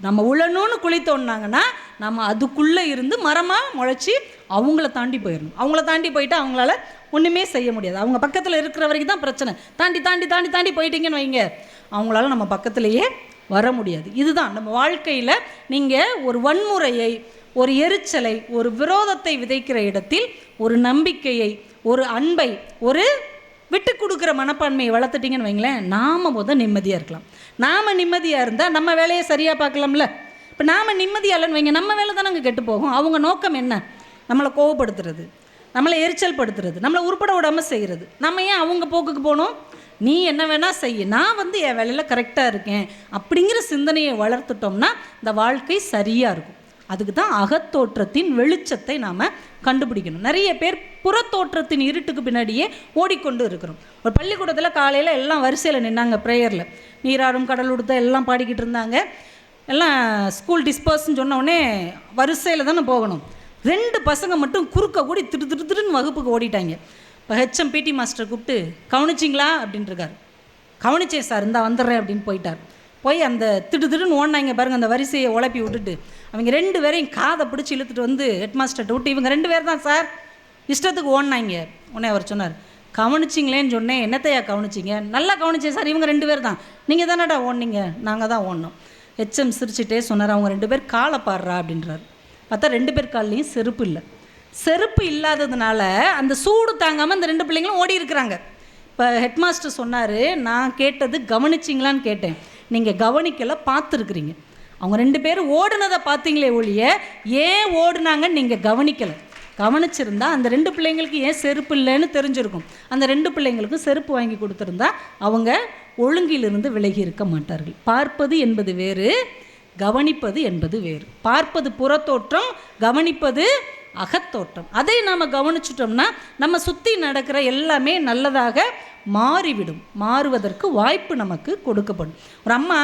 நம்ம உழணும்னு குழி தோண்டினாங்கன்னா நம்ம அதுக்குள்ளே இருந்து மரமாக முளைச்சி அவங்கள தாண்டி போயிடணும். அவங்கள தாண்டி போயிட்டு அவங்களால ஒன்றுமே செய்ய முடியாது. அவங்க பக்கத்தில் இருக்கிற வரைக்கும் தான் பிரச்சனை. தாண்டி தாண்டி தாண்டி தாண்டி போயிட்டீங்கன்னு வைங்க, அவங்களால நம்ம பக்கத்துலேயே வர முடியாது. இதுதான் நம்ம வாழ்க்கையில். நீங்கள் ஒரு வன்முறையை, ஒரு எரிச்சலை, ஒரு விரோதத்தை விதைக்கிற இடத்தில் ஒரு நம்பிக்கையை, ஒரு அன்பை, ஒரு விட்டு கொடுக்குற மனப்பான்மையை வளர்த்துட்டிங்கன்னு வைங்களேன், நாம் நிம்மதியாக இருக்கலாம். நாம் நிம்மதியாக இருந்தால் நம்ம வேலையை சரியாக பார்க்கலாம்ல. இப்போ நாம் நிம்மதியாக இல்லைன்னு வைங்க, நம்ம வேலை தானே அங்கே கெட்டு போகும். அவங்க நோக்கம் என்ன? நம்மளை கோவப்படுத்துறது, நம்மளை எரிச்சல் படுத்துறது, நம்மளை உருப்பட விடாமல் செய்கிறது. நம்ம ஏன் அவங்க போக்குக்கு போகணும்? நீ என்ன வேணால் செய்ய, நான் என் வேலையில் கரெக்டாக இருக்கேன் அப்படிங்கிற சிந்தனையை வளர்த்துட்டோம்னா இந்த வாழ்க்கை சரியாக இருக்கும். அதுக்கு தான் அகத்தோற்றத்தின் வெளிச்சத்தை நாம் கண்டுபிடிக்கணும். நிறைய பேர் புறத்தோற்றத்தின் இருட்டுக்கு பின்னாடியே ஓடிக்கொண்டு இருக்கிறோம். ஒரு பள்ளிக்கூடத்தில் காலையில் எல்லாம் வரிசையில் நின்னாங்க ப்ரேயரில், நீராறும் கடல் உடுத்த எல்லாம் பாடிக்கிட்டு இருந்தாங்க. எல்லாம் ஸ்கூல் டிஸ்பர்ஸ்ன்னு சொன்ன உடனே வரிசையில் தானே போகணும். 2 பசங்க மட்டும் குறுக்க கூடி திருன்னு வகுப்புக்கு ஓடிட்டாங்க. இப்போ ஹெச்எம் பிடி மாஸ்டர் கூப்பிட்டு, கவனிச்சிங்களா அப்படின்ட்டுருக்கார். கவனிச்சேன் சார், இந்தா வந்துடுறேன் அப்படின்னு போயிட்டார். போய் அந்த திடுன்னு ஓடினாங்க பாருங்கள், அந்த வரிசையை உழப்பி விட்டுட்டு அவங்க 2 பேரையும் காதை பிடிச்சி இழுத்துட்டு வந்து ஹெட்மாஸ்டர்கிட்ட விட்டு, இவங்க 2 பேர் தான் சார் இஷ்டத்துக்கு ஓடினாங்க. உடனே அவர் சொன்னார், கவனிச்சிங்களேன்னு சொன்னேன். என்னத்தையா கவனிச்சிங்க? நல்லா கவனிச்சேன் சார், இவங்க 2 பேர் தான். நீங்கள் தானடா ஓடினீங்க? நாங்கள் தான் ஓடினோம். ஹெச்எம் சிரிச்சிட்டே சொன்னார், அவங்க 2 பேர் காலை பாடுறா அப்படின்றார். பார்த்தா 2 பேர் கால்லையும் செருப்பு இல்லை. செருப்பு இல்லாததுனால அந்த சூடு தாங்காமல் அந்த 2 பிள்ளைங்களும் ஓடி இருக்கிறாங்க. இப்போ ஹெட்மாஸ்டர் சொன்னார், நான் கேட்டது கவனிச்சிங்களான்னு கேட்டேன், நீங்கள் கவனிக்கலை, பார்த்துருக்குறீங்க. அவங்க 2 பேரும் ஓடுனதை பார்த்தீங்களே ஒழிய ஏன் ஓடுனாங்கன்னு நீங்கள் கவனிக்கலை. கவனிச்சிருந்தா அந்த 2 பிள்ளைங்களுக்கு ஏன் செருப்பு இல்லைன்னு தெரிஞ்சிருக்கும். அந்த 2 பிள்ளைங்களுக்கும் செருப்பு வாங்கி கொடுத்துருந்தா அவங்க ஒழுங்கிலிருந்து விலகி இருக்க மாட்டார்கள். பார்ப்பது என்பது வேறு, கவனிப்பது என்பது வேறு. பார்ப்பது புறத்தோற்றம், கவனிப்பது அகத்தோற்றம். அதை நாம் கவனிச்சிட்டோம்னா நம்ம சுற்றி நடக்கிற எல்லாமே நல்லதாக மாறிவிடும். மாறுவதற்கு வாய்ப்பு நமக்கு கொடுக்கப்படும். ஒரு அம்மா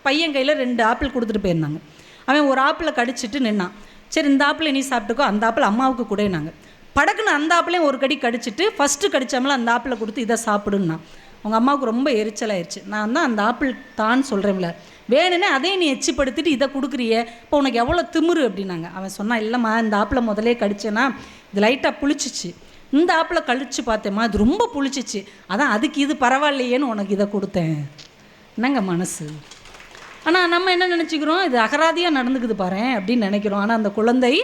பையன் கையில் 2 ஆப்பிள் கொடுத்துட்டு போயிருந்தாங்க. அவன் ஒரு ஆப்பிளை கடிச்சிட்டு நின்னான். சரி, இந்த ஆப்பிளை நீ சாப்பிட்டுக்கோ, அந்த ஆப்பிள் அம்மாவுக்கு கூடனாங்க. படக்குன்னு அந்த ஆப்பிளையும் ஒரு கடி கடிச்சிட்டு ஃபஸ்ட்டு கடிச்சாமல அந்த ஆப்பிளை கொடுத்து இதை சாப்பிடுன்னா. அவங்க அம்மாவுக்கு ரொம்ப எரிச்சலாயிருச்சு. நான் தான் அந்த ஆப்பிள் தான் சொல்கிறேன்ல, வேணுன்னே அதே நீ எச்சிப்படுத்திட்டு இதை கொடுக்குறியே, இப்போ உனக்கு எவ்வளோ திமிரு அப்படின்னாங்க. அவன் சொன்னான், இல்லைம்மா இந்த ஆப்பிளை முதலே கடிச்சேன்னா இது லைட்டாக புளிச்சிச்சு, இந்த ஆப்பிளை கழிச்சு பார்த்தேம்மா இது ரொம்ப புளிச்சிச்சு, அதான் அதுக்கு இது பரவாயில்லையேன்னு உனக்கு இதை கொடுத்தேன். என்னங்க மனசு? ஆனால் நம்ம என்ன நினச்சிக்கிறோம், இது அகராதியாக நடந்துக்குது பாரு அப்படின்னு நினைக்கிறோம். ஆனால் அந்த குழந்தை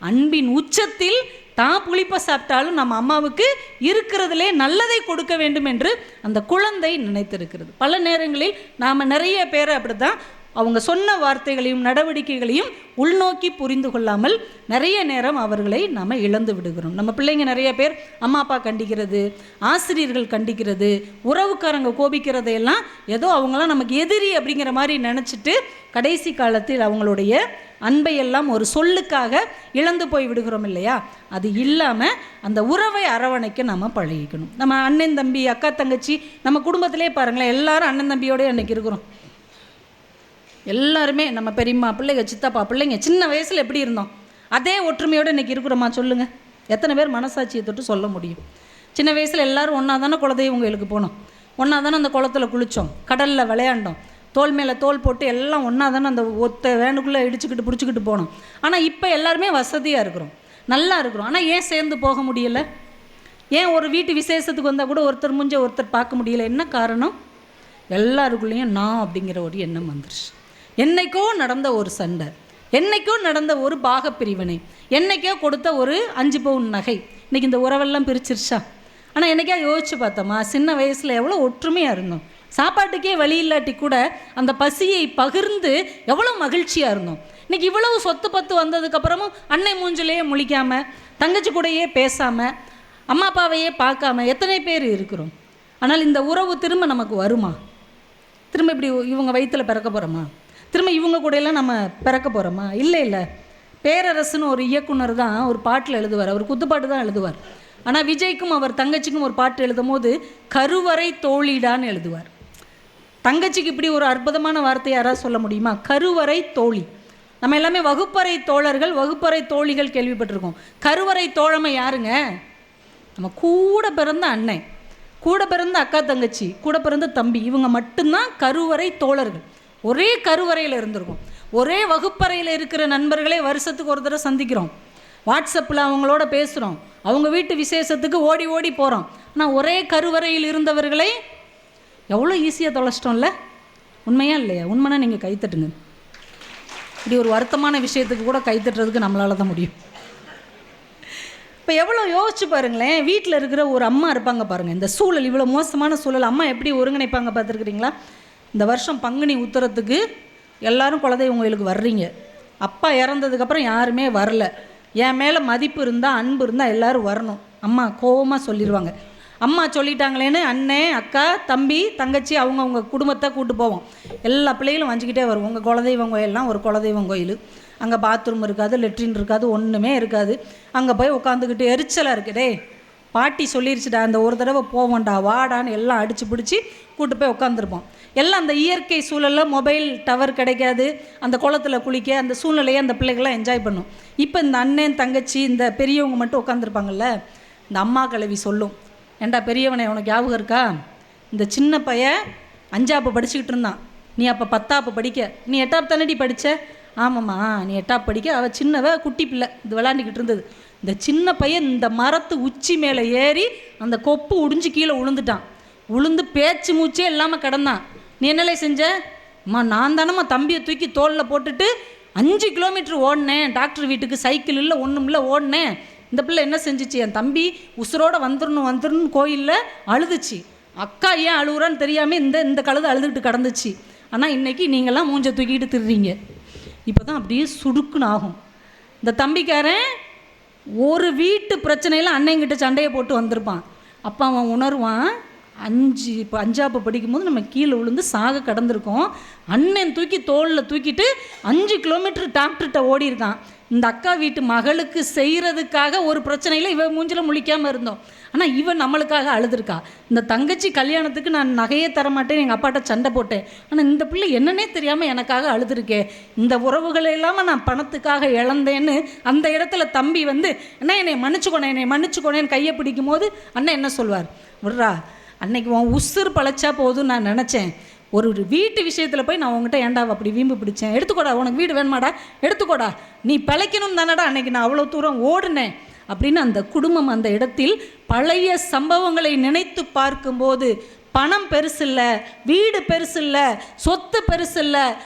அன்பின் உச்சத்தில் தான் புளிப்பை சாப்பிட்டாலும் நம்ம அம்மாவுக்கு இருக்கிறதுலே நல்லதை கொடுக்க வேண்டும் என்று அந்த குழந்தை நினைத்திருக்கிறது. பல நேரங்களில் நாம் நிறைய பேரை அப்படி தான் அவங்க சொன்ன வார்த்தைகளையும் நடவடிக்கைகளையும் உள்நோக்கி புரிந்து கொள்ளாமல் நிறைய நேரம் அவர்களை நாம் இழந்து விடுகிறோம். நம்ம பிள்ளைங்க நிறைய பேர் அம்மா அப்பா கண்டிக்கிறது, ஆசிரியர்கள் கண்டிக்கிறது, உறவுக்காரங்க கோபிக்கிறதையெல்லாம் ஏதோ அவங்களாம் நமக்கு எதிரி அப்படிங்கிற மாதிரி நினச்சிட்டு கடைசி காலத்தில் அவங்களுடைய அன்பையெல்லாம் ஒரு சொல்லுக்காக இழந்து போய் விடுகிறோம் இல்லையா? அது இல்லாமல் அந்த உறவை அரவணைக்க நம்ம பழகிக்கணும். நம்ம அண்ணன் தம்பி, அக்கா தங்கச்சி, நம்ம குடும்பத்திலே பாருங்களேன், எல்லாரும் அண்ணன் தம்பியோடய அன்றைக்கி இருக்கிறோம். எல்லாருமே நம்ம பெரியம்மா பிள்ளைங்க, சித்தப்பா பிள்ளைங்க, சின்ன வயசில் எப்படி இருந்தோம் அதே ஒற்றுமையோடு இன்றைக்கி இருக்கிறோமா சொல்லுங்கள்? எத்தனை பேர் மனசாட்சியை தொட்டு சொல்ல முடியும்? சின்ன வயசில் எல்லோரும் ஒன்றா தானே குலதெய்வம் கோயிலுக்கு போனோம், ஒன்றா தானே அந்த குளத்தில் குளித்தோம், கடலில் விளையாண்டோம், தோல் மேலே தோல் போட்டு எல்லாம் ஒன்றா தானே அந்த ஒத்த வேனுக்குள்ளே இடிச்சுக்கிட்டு பிடிச்சிக்கிட்டு போனோம். ஆனால் இப்போ எல்லாருமே வசதியாக இருக்கிறோம், நல்லா இருக்கிறோம். ஆனால் ஏன் சேர்ந்து போக முடியலை? ஏன் ஒரு வீட்டு விசேஷத்துக்கு வந்தால் கூட ஒருத்தர் முஞ்ச ஒருத்தர் பார்க்க முடியல? என்ன காரணம்? எல்லாருக்குள்ளேயும் நான் அப்படிங்கிற ஒரு எண்ணம் வந்துருச்சு. என்னைக்கோ நடந்த ஒரு சண்டை, என்னைக்கோ நடந்த ஒரு பாகப்பிரிவினை, என்னைக்கோ கொடுத்த ஒரு 5 பவுன் நகை இன்றைக்கி இந்த உறவெல்லாம் பிரிச்சிருச்சா? ஆனால் என்னைக்கா யோசிச்சு பார்த்தோமா, சின்ன வயசில் எவ்வளோ ஒற்றுமையாக இருந்தோம், சாப்பாட்டுக்கே வழி இல்லாட்டி கூட அந்த பசியை பகிர்ந்து எவ்வளோ மகிழ்ச்சியாக இருந்தோம். இன்றைக்கி இவ்வளவு சொத்து பத்து வந்ததுக்கப்புறமும் அன்னை மூஞ்சிலேயே முழிக்காமல், தங்கச்சி கூடையே பேசாமல், அம்மா அப்பாவையே பார்க்காம எத்தனை பேர் இருக்கிறோம். ஆனால் இந்த உறவு திரும்ப நமக்கு வருமா? திரும்ப இப்படி இவங்க வயிற்றில் பிறக்க போகிறோமா? திரும்ப இவங்க கூடையெல்லாம் நம்ம பிறக்க போகிறோமா? இல்லை இல்லை. பேரரசுன்னு ஒரு இயக்குனர் தான் ஒரு பாட்டில் எழுதுவார், அவர் குத்துப்பாட்டு தான் எழுதுவார். ஆனால் விஜய்க்கும் அவர் தங்கச்சிக்கும் ஒரு பாட்டு எழுதும் போது கருவறை தோழிடான்னு எழுதுவார். தங்கச்சிக்கு இப்படி ஒரு அற்புதமான வார்த்தை யாராவது சொல்ல முடியுமா? கருவறை தோழி. நம்ம எல்லாமே வகுப்பறை தோழர்கள், வகுப்பறை தோழிகள் கேள்விப்பட்டிருக்கோம். கருவறை தோழமை யாருங்க? நம்ம கூட பிறந்த அண்ணன், கூட பிறந்த அக்கா தங்கச்சி, கூட பிறந்த தம்பி, இவங்க மட்டும்தான் கருவறை தோழர்கள். ஒரே கருவறையில் இருந்திருக்கும், ஒரே வகுப்பறையில் இருக்கிற நண்பர்களே வருஷத்துக்கு ஒரு தடவை சந்திக்கிறோம், வாட்ஸ்அப்பில் அவங்களோட பேசுகிறோம், அவங்க வீட்டு விசேஷத்துக்கு ஓடி ஓடி போகிறோம். ஆனால் ஒரே கருவறையில் இருந்தவர்களை எவ்வளோ ஈஸியாக தொலைச்சிட்டோம்ல? உண்மையா இல்லையா? உண்மைனா நீங்கள் கைத்தட்டுங்க. இப்படி ஒரு வருத்தமான விஷயத்துக்கு கூட கைத்தட்டுறதுக்கு நம்மளால தான் முடியும். இப்போ எவ்வளோ யோசிச்சு பாருங்களேன். வீட்டில் இருக்கிற ஒரு அம்மா இருப்பாங்க பாருங்கள், இந்த சூழல் இவ்வளோ மோசமான சூழல் அம்மா எப்படி ஒருங்கிணைப்பாங்க பார்த்துருக்குறீங்களா? இந்த வருஷம் பங்குனி உத்தரத்துக்கு எல்லோரும் குலதெய்வம் கோயிலுக்கு வர்றீங்க. அப்பா இறந்ததுக்கப்புறம் யாருமே வரல. என் மேலே மதிப்பு இருந்தால், அன்பு இருந்தால் எல்லோரும் வரணும். அம்மா கோவமாக சொல்லிடுவாங்க. அம்மா சொல்லிட்டாங்களேன்னு அண்ணன், அக்கா, தம்பி, தங்கச்சி அவங்க குடும்பத்தை கூட்டு போவோம். எல்லா பிள்ளைகளும் வஞ்சிக்கிட்டே வரும். உங்கள் குலதெய்வம் கோயிலெலாம் ஒரு குலதெய்வம் கோயில், அங்கே பாத்ரூம் இருக்காது, லெட்ரின் இருக்காது, ஒன்றுமே இருக்காது. அங்கே போய் உட்காந்துக்கிட்டு எரிச்சலாக இருக்குடே, பாட்டி சொல்லிருச்சுடா, அந்த ஒரு தடவை போவோம்டா வாடான்னு எல்லாம் அடித்து பிடிச்சி கூட்டு போய் உட்காந்துருப்போம். எல்லாம் அந்த இயற்கை சூழலில் மொபைல் டவர் கிடைக்காது, அந்த குளத்தில் குளிக்க அந்த சூழ்நிலையை அந்த பிள்ளைகள்லாம் என்ஜாய் பண்ணும். இப்போ இந்த அண்ணன் தங்கச்சி இந்த பெரியவங்க மட்டும் உட்காந்துருப்பாங்கல்ல, இந்த அம்மா கிழவி சொல்லும், ஏண்டா பெரியவனே உனக்கு ஞாபகம் இருக்கா, இந்த சின்ன பையன் 5ஆப்பு படிச்சுக்கிட்டு இருந்தான், நீ அப்போ 10ஆப்பு படிக்க, நீ 8ஆப்பு தானடி படித்த? ஆமாம்மா நீ 8ஆப்பு படிக்க, அவள் சின்னவ குட்டி பிள்ளை இது விளாண்டுக்கிட்டு இருந்தது. இந்த சின்ன பையன் இந்த மரத்து உச்சி மேலே ஏறி அந்த கொப்பு உடிஞ்சு கீழே விழுந்துட்டான். விழுந்து பேச்சு மூச்சே இல்லாமல் கிடந்தான். நீ என்னலே செஞ்ச? அம்மா நான் தானம்மா தம்பியை தூக்கி தோளில் போட்டுட்டு 5 கிலோமீட்டர் ஓடினேன், டாக்டர் வீட்டுக்கு சைக்கிள் இல்லை ஒன்றும் இல்லை ஓடினேன். இந்த பிள்ளை என்ன செஞ்சிச்சு, என் தம்பி உசுரோடு வந்துடணும் கோயிலில் அழுதுச்சு. அக்கா ஏன் அழுகுறான்னு தெரியாமல் இந்த கழுதை அழுதுகிட்டு கிடந்துச்சு. ஆனால் இன்றைக்கி நீங்கள்லாம் மூஞ்சை தூக்கிட்டு திடுறீங்க. இப்போ தான் அப்படியே சுடுக்குன்னு ஆகும். இந்த தம்பிக்காரன் ஒரு வீட்டு பிரச்சனையில் அண்ணங்கிட்ட சண்டையை போட்டு வந்திருப்பான். அப்போ அவன் உணர்வான், 5ஆப்பு படிக்கும்போது நம்ம கீழே விழுந்து சாக கடந்திருக்கோம், அண்ணன் தூக்கி தோளில் தூக்கிட்டு 5 கிலோமீட்டர் டாக்டர்கிட்ட ஓடி இருக்கான். இந்த அக்கா வீட்டு மகளுக்கு செய்கிறதுக்காக ஒரு பிரச்சனையில் இவன் மூஞ்சில் முழிக்காமல் இருந்தோம், ஆனால் இவன் நம்மளுக்காக அழுதுருக்கா. இந்த தங்கச்சி கல்யாணத்துக்கு நான் நகையே தரமாட்டேன் எங்கள் அப்பாட்ட சண்டை போட்டேன், ஆனால் இந்த பிள்ளை என்னன்னே தெரியாமல் எனக்காக அழுதுருக்கேன், இந்த உறவுகளை இல்லாமல் நான் பணத்துக்காக இழந்தேன்னு அந்த இடத்துல தம்பி வந்து அண்ணா என்னை மன்னிச்சுக்கோனேன்னு கையை பிடிக்கும் போது அண்ணன் என்ன சொல்வார், விட்றா அன்னைக்கு உன் உசுறு பழச்சா போதும் நான் நினச்சேன், ஒரு வீட்டு விஷயத்தில் போய் நான் உங்ககிட்ட ஏண்டா அப்படி வீம்பு பிடிச்சேன், எடுத்துக்கோடா உனக்கு வீடு வேணுமாடா எடுத்துக்கோடா, நீ பிழைக்கணும் தானடா அன்னைக்கு நான் அவ்வளோ தூரம் ஓடுனேன் அப்படின்னு அந்த குடும்பம் அந்த இடத்தில் பழைய சம்பவங்களை நினைத்து பார்க்கும்போது பணம் பெருசில்ல, வீடு பெருசில்ல, சொத்து பெருசில்ல,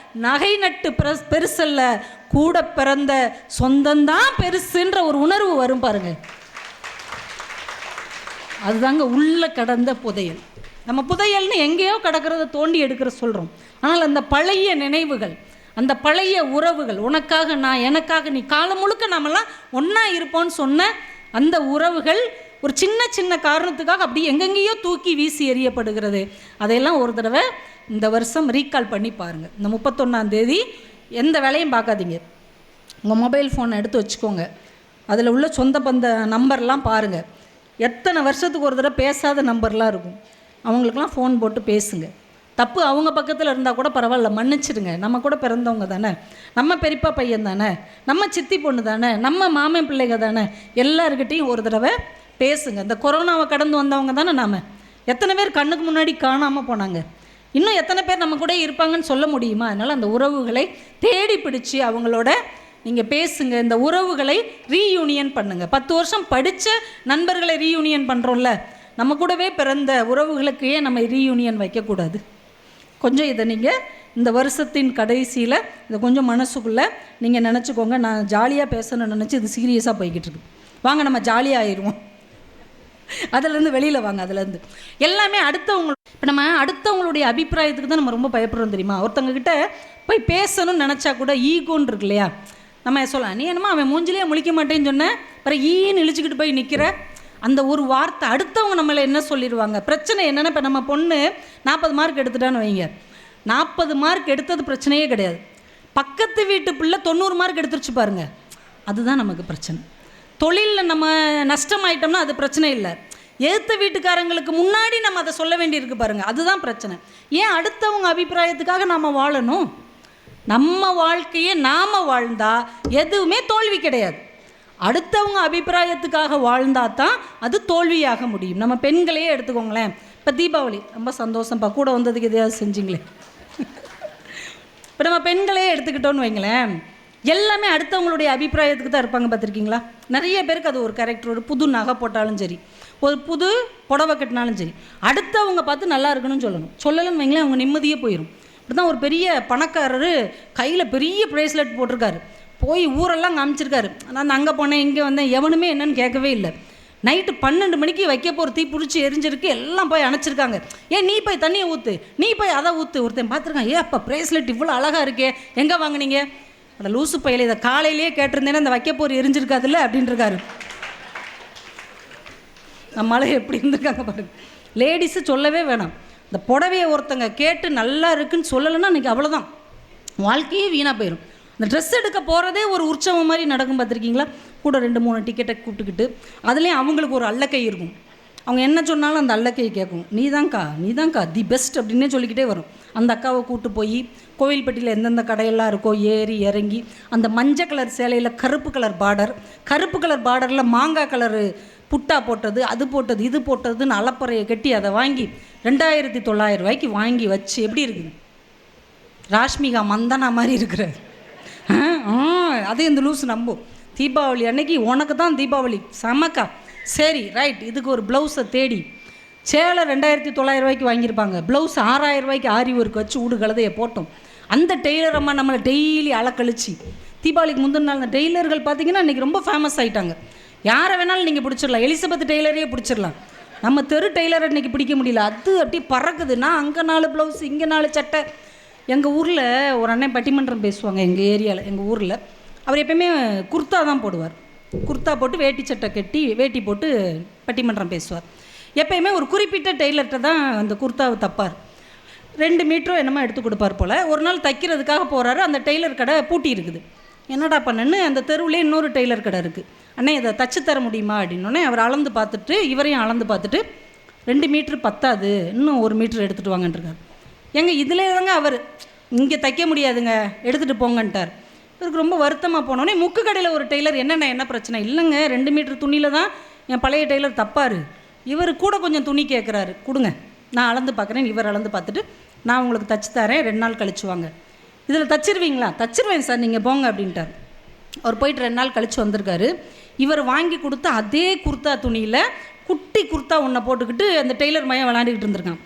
நகை நட்டு பெருசில்ல, கூட பிறந்த சொந்தந்தான் பெருசுன்ற ஒரு உணர்வு வரும் பாருங்க. அதுதாங்க உள்ள கடந்த புதையல். நம்ம புதையல்னு எங்கேயோ கடக்கிறத தோண்டி எடுக்கிற சொல்கிறோம், ஆனால் அந்த பழைய நினைவுகள், அந்த பழைய உறவுகள், உனக்காக நான் எனக்காக நீ, காலம் முழுக்க நம்மலாம் ஒன்றா இருப்போன்னு சொன்ன அந்த உறவுகள் ஒரு சின்ன சின்ன காரணத்துக்காக அப்படி எங்கெங்கேயோ தூக்கி வீசி எறியப்படுகிறது. அதையெல்லாம் ஒரு தடவை இந்த வருஷம் ரீகால் பண்ணி பாருங்கள். இந்த 31ஆம் தேதி எந்த வேலையும் பார்க்காதீங்க, உங்கள் மொபைல் ஃபோனை எடுத்து வச்சுக்கோங்க, அதில் உள்ள சொந்த பந்த நம்பர்லாம் பாருங்கள். எத்தனை வருஷத்துக்கு ஒரு தடவை பேசாத நம்பர்லாம் இருக்கும், அவங்களுக்கெல்லாம் ஃபோன் போட்டு பேசுங்க. தப்பு அவங்க பக்கத்தில் இருந்தால் கூட பரவாயில்ல, மன்னிச்சிடுங்க. நம்ம கூட பிறந்தவங்க தானே, நம்ம பெரியப்பா பையன் தானே, நம்ம சித்தி பொண்ணு தானே, நம்ம மாமன் பிள்ளைங்க தானே, எல்லாருக்கிட்டையும் ஒரு தடவை பேசுங்க. இந்த கொரோனாவை கடந்து வந்தவங்க தானே நாம். எத்தனை பேர் கண்ணுக்கு முன்னாடி காணாமல் போனாங்க, இன்னும் எத்தனை பேர் நம்ம கூட இருப்பாங்கன்னு சொல்ல முடியுமா? அதனால் அந்த உறவுகளை தேடி பிடிச்சி அவங்களோட நீங்கள் பேசுங்க. இந்த உறவுகளை ரீயூனியன் பண்ணுங்கள். 10 வருஷம் படித்த நண்பர்களை ரீயூனியன் பண்ணுறோம்ல, நம்ம கூடவே பிறந்த உறவுகளுக்கு ஏன் நம்ம ரீயூனியன் வைக்கக்கூடாது? கொஞ்சம் இதை நீங்கள் இந்த வருஷத்தின் கடைசியில் இதை கொஞ்சம் மனசுக்குள்ளே நீங்கள் நினச்சிக்கோங்க. நான் ஜாலியாக பேசணும்னு நினச்சி இது சீரியஸாக போய்கிட்டு இருக்கு. வாங்க நம்ம ஜாலியாக ஆயிடுவோம், அதிலேருந்து வெளியில் வாங்க. அதுலேருந்து எல்லாமே அடுத்தவங்க. இப்போ நம்ம அடுத்தவங்களுடைய அபிப்பிராயத்துக்கு தான் நம்ம ரொம்ப பயப்படுறோம் தெரியுமா? ஒருத்தவங்கக்கிட்ட போய் பேசணும்னு நினச்சா கூட ஈகோன்னு இருக்கு இல்லையா? நம்ம சொல்லலாம், நீ என்னமோ அவன் மூஞ்சிலேயே முழிக்க மாட்டேன்னு சொன்னேன், அப்புறம் ஈன்னு இழிச்சிக்கிட்டு போய் நிற்கிற. அந்த ஒரு வார்த்தை அடுத்தவங்க நம்மளை என்ன சொல்லிடுவாங்க? பிரச்சனை என்னென்னா, இப்போ நம்ம பொண்ணு 40 மார்க் எடுத்துட்டான்னு வைங்க, 40 மார்க் எடுத்தது பிரச்சனையே கிடையாது. பக்கத்து வீட்டு பிள்ளை 90 மார்க் எடுத்துருச்சு பாருங்க, அதுதான் நமக்கு பிரச்சனை. தொழிலில் நம்ம நஷ்டமாயிட்டோம்னா அது பிரச்சனை இல்லை, எதிர்த்த வீட்டுக்காரங்களுக்கு முன்னாடி நம்ம அதை சொல்ல வேண்டியிருக்கு பாருங்கள், அதுதான் பிரச்சனை. ஏன் அடுத்தவங்க அபிப்பிராயத்துக்காக நாம் வாழணும்? நம்ம வாழ்க்கையை நாம் வாழ்ந்தால் எதுவுமே தோல்வி கிடையாது. அடுத்தவங்க அபிப்பிராயத்துக்காக வாழ்ந்தால் தான் அது தோல்வியாக முடியும். நம்ம பெண்களையே எடுத்துக்கோங்களேன். இப்போ தீபாவளி ரொம்ப சந்தோஷம்ப்பா, கூட வந்ததுக்கு எதையாவது செஞ்சிங்களே. இப்போ நம்ம பெண்களையே எடுத்துக்கிட்டோன்னு வைங்களேன், எல்லாமே அடுத்தவங்களுடைய அபிப்பிராயத்துக்கு தான் இருப்பாங்க. பார்த்துருக்கீங்களா? நிறைய பேருக்கு அது ஒரு கேரக்டர். ஒரு புது நகை போட்டாலும் சரி, ஒரு புது புடவை கட்டினாலும் சரி, அடுத்தவங்க பார்த்து நல்லா இருக்கணும்னு சொல்லணும். சொல்லலைன்னு வைங்களேன், அவங்க நிம்மதியே போயிடும். அப்படி தான் ஒரு பெரிய பணக்காரர் கையில் பெரிய ப்ரேஸ்லெட் போட்டிருக்காரு, போய் ஊரெல்லாம் காமிச்சிருக்காரு. நான் அங்கே போனேன் இங்கே வந்தேன், எவனுமே என்னன்னு கேட்கவே இல்லை. நைட்டு 12 மணிக்கு வைக்க போகிற தீ பிடிச்சி எரிஞ்சிருக்கு, எல்லாம் போய் அணைச்சிருக்காங்க. ஏன் நீ போய் தண்ணியை ஊற்று, நீ போய் அதை ஊற்று. ஒருத்தன் பார்த்துருக்கான், ஏன் அப்போ ப்ரேஸ்லெட் இவ்வளோ அழகாக இருக்கே, எங்கே வாங்கினீங்க? அந்த லூசு பையில இதை காலையிலேயே கேட்டிருந்தேன்னா அந்த வைக்க போகிற எரிஞ்சிருக்காதுல்ல அப்படின்ட்டுருக்காரு. நம்மளால எப்படி இருந்திருக்காங்க பாருங்க. லேடிஸு சொல்லவே வேணாம். இந்த புடவையை ஒருத்தங்க கேட்டு நல்லா இருக்குன்னு சொல்லலைன்னா அன்றைக்கி அவ்வளோதான், வாழ்க்கையே வீணாக போயிடும். இந்த ட்ரெஸ் எடுக்க போகிறதே ஒரு உற்சவம் மாதிரி நடக்கும். பார்த்துருக்கீங்களா? கூட 2-3 டிக்கெட்டை கூப்பிட்டுக்கிட்டு அதுலேயும் அவங்களுக்கு ஒரு அல்லக்கை இருக்கும். அவங்க என்ன சொன்னாலும் அந்த அல்லக்கையை கேட்கும். நீ தான்க்கா தி பெஸ்ட் அப்படின்னே சொல்லிக்கிட்டே வரும். அந்த அக்காவை கூப்பிட்டு போய் கோவில்பட்டியில் எந்தெந்த கடையெல்லாம் இருக்கோ ஏறி இறங்கி, அந்த மஞ்சள் கலர் சேலையில் கருப்பு கலர் பார்டரில் மாங்காய் கலரு புட்டா போட்டது, அது போட்டது, இது போட்டதுன்னு அலப்பறையை கட்டி அதை வாங்கி 2900 ரூபாய்க்கு வாங்கி வச்சு எப்படி இருக்குது? ராஷ்மிகா மந்தனா மாதிரி இருக்கிறார். அதே இந்த லூஸ் நம்பும். தீபாவளி அன்னைக்கு உனக்கு தான் தீபாவளி சமக்கா, சரி ரைட், இதுக்கு ஒரு ப்ளவுஸை தேடி சேலை 2900 ரூபாய்க்கு வாங்கியிருப்பாங்க, ப்ளவுஸ் 6000 ரூபாய்க்கு ஆரி ஒர்க் வச்சு ஊடு கழுதையை போட்டோம். அந்த டெய்லர் அம்மா நம்மளை டெய்லி அலக்கழிச்சு, தீபாவளிக்கு முந்தின நாள் அந்த டெய்லர்கள் பார்த்திங்கன்னா இன்றைக்கி ரொம்ப ஃபேமஸ் ஆகிட்டாங்க. யாரை வேணாலும் நீங்கள் பிடிச்சிடலாம், எலிசபெத் டெய்லரையே பிடிச்சிடலாம். நம்ம தெரு டெய்லரை இன்றைக்கி பிடிக்க முடியல, அது அப்படி பறக்குதுன்னா அங்கே 4 ப்ளவுஸ் இங்கே 4 சட்டை. எங்கள் ஊரில் ஒரு அண்ணன் பட்டிமன்றம் பேசுவாங்க, எங்கள் ஏரியாவில் எங்கள் ஊரில். அவர் எப்பயுமே குர்த்தா தான் போடுவார், குர்த்தா போட்டு வேட்டி சட்டை கட்டி வேட்டி போட்டு பட்டிமன்றம் பேசுவார். எப்பயுமே ஒரு குறிப்பிட்ட டெய்லர்கிட்ட தான் அந்த குர்த்தாவை தப்பார். 2 மீட்டரோ என்னமோ எடுத்து கொடுப்பார் போல். ஒரு நாள் தைக்கிறதுக்காக போகிறாரு, அந்த டெய்லர் கடை பூட்டி இருக்குது. என்னடா பண்ணேன்னு அந்த தெருவிலே இன்னொரு டெய்லர் கடை இருக்குது. அண்ணே இதை தச்சு தர முடியுமா அப்படின்னோடனே அவர் அளந்து பார்த்துட்டு இவரையும் அளந்து பார்த்துட்டு 2 மீட்ரு பத்தாது, இன்னும் 1 மீட்ரு எடுத்துகிட்டு வாங்கன்ட்ருக்கார். இதிலே தாங்க அவர் இங்கே தைக்க முடியாதுங்க எடுத்துகிட்டு போங்கன்ட்டார். இவருக்கு ரொம்ப வருத்தமாக போனோடனே முக்கு கடையில் ஒரு டெய்லர், என்ன பிரச்சனை? இல்லைங்க 2 மீட்ரு துணியில் தான் என் பழைய டெய்லர் தப்பார். இவர் கூட கொஞ்சம் துணி கேட்குறாரு, கொடுங்க நான் அளந்து பார்க்குறேன். இவர் அளந்து பார்த்துட்டு நான் உங்களுக்கு தச்சு தரேன், 2 நாள் கழிச்சு வாங்க. இதில் தச்சிருவீங்களா? தச்சிருவேன் சார், நீங்கள் போங்க அப்படின்ட்டார். அவர் போயிட்டு 2 நாள் கழித்து வந்திருக்காரு. இவர் வாங்கி கொடுத்த அதே குர்த்தா துணியில் குட்டி குர்த்தா ஒன்றை போட்டுக்கிட்டு அந்த டெய்லர் மையம் விளாண்டுக்கிட்டு இருந்திருக்கான்.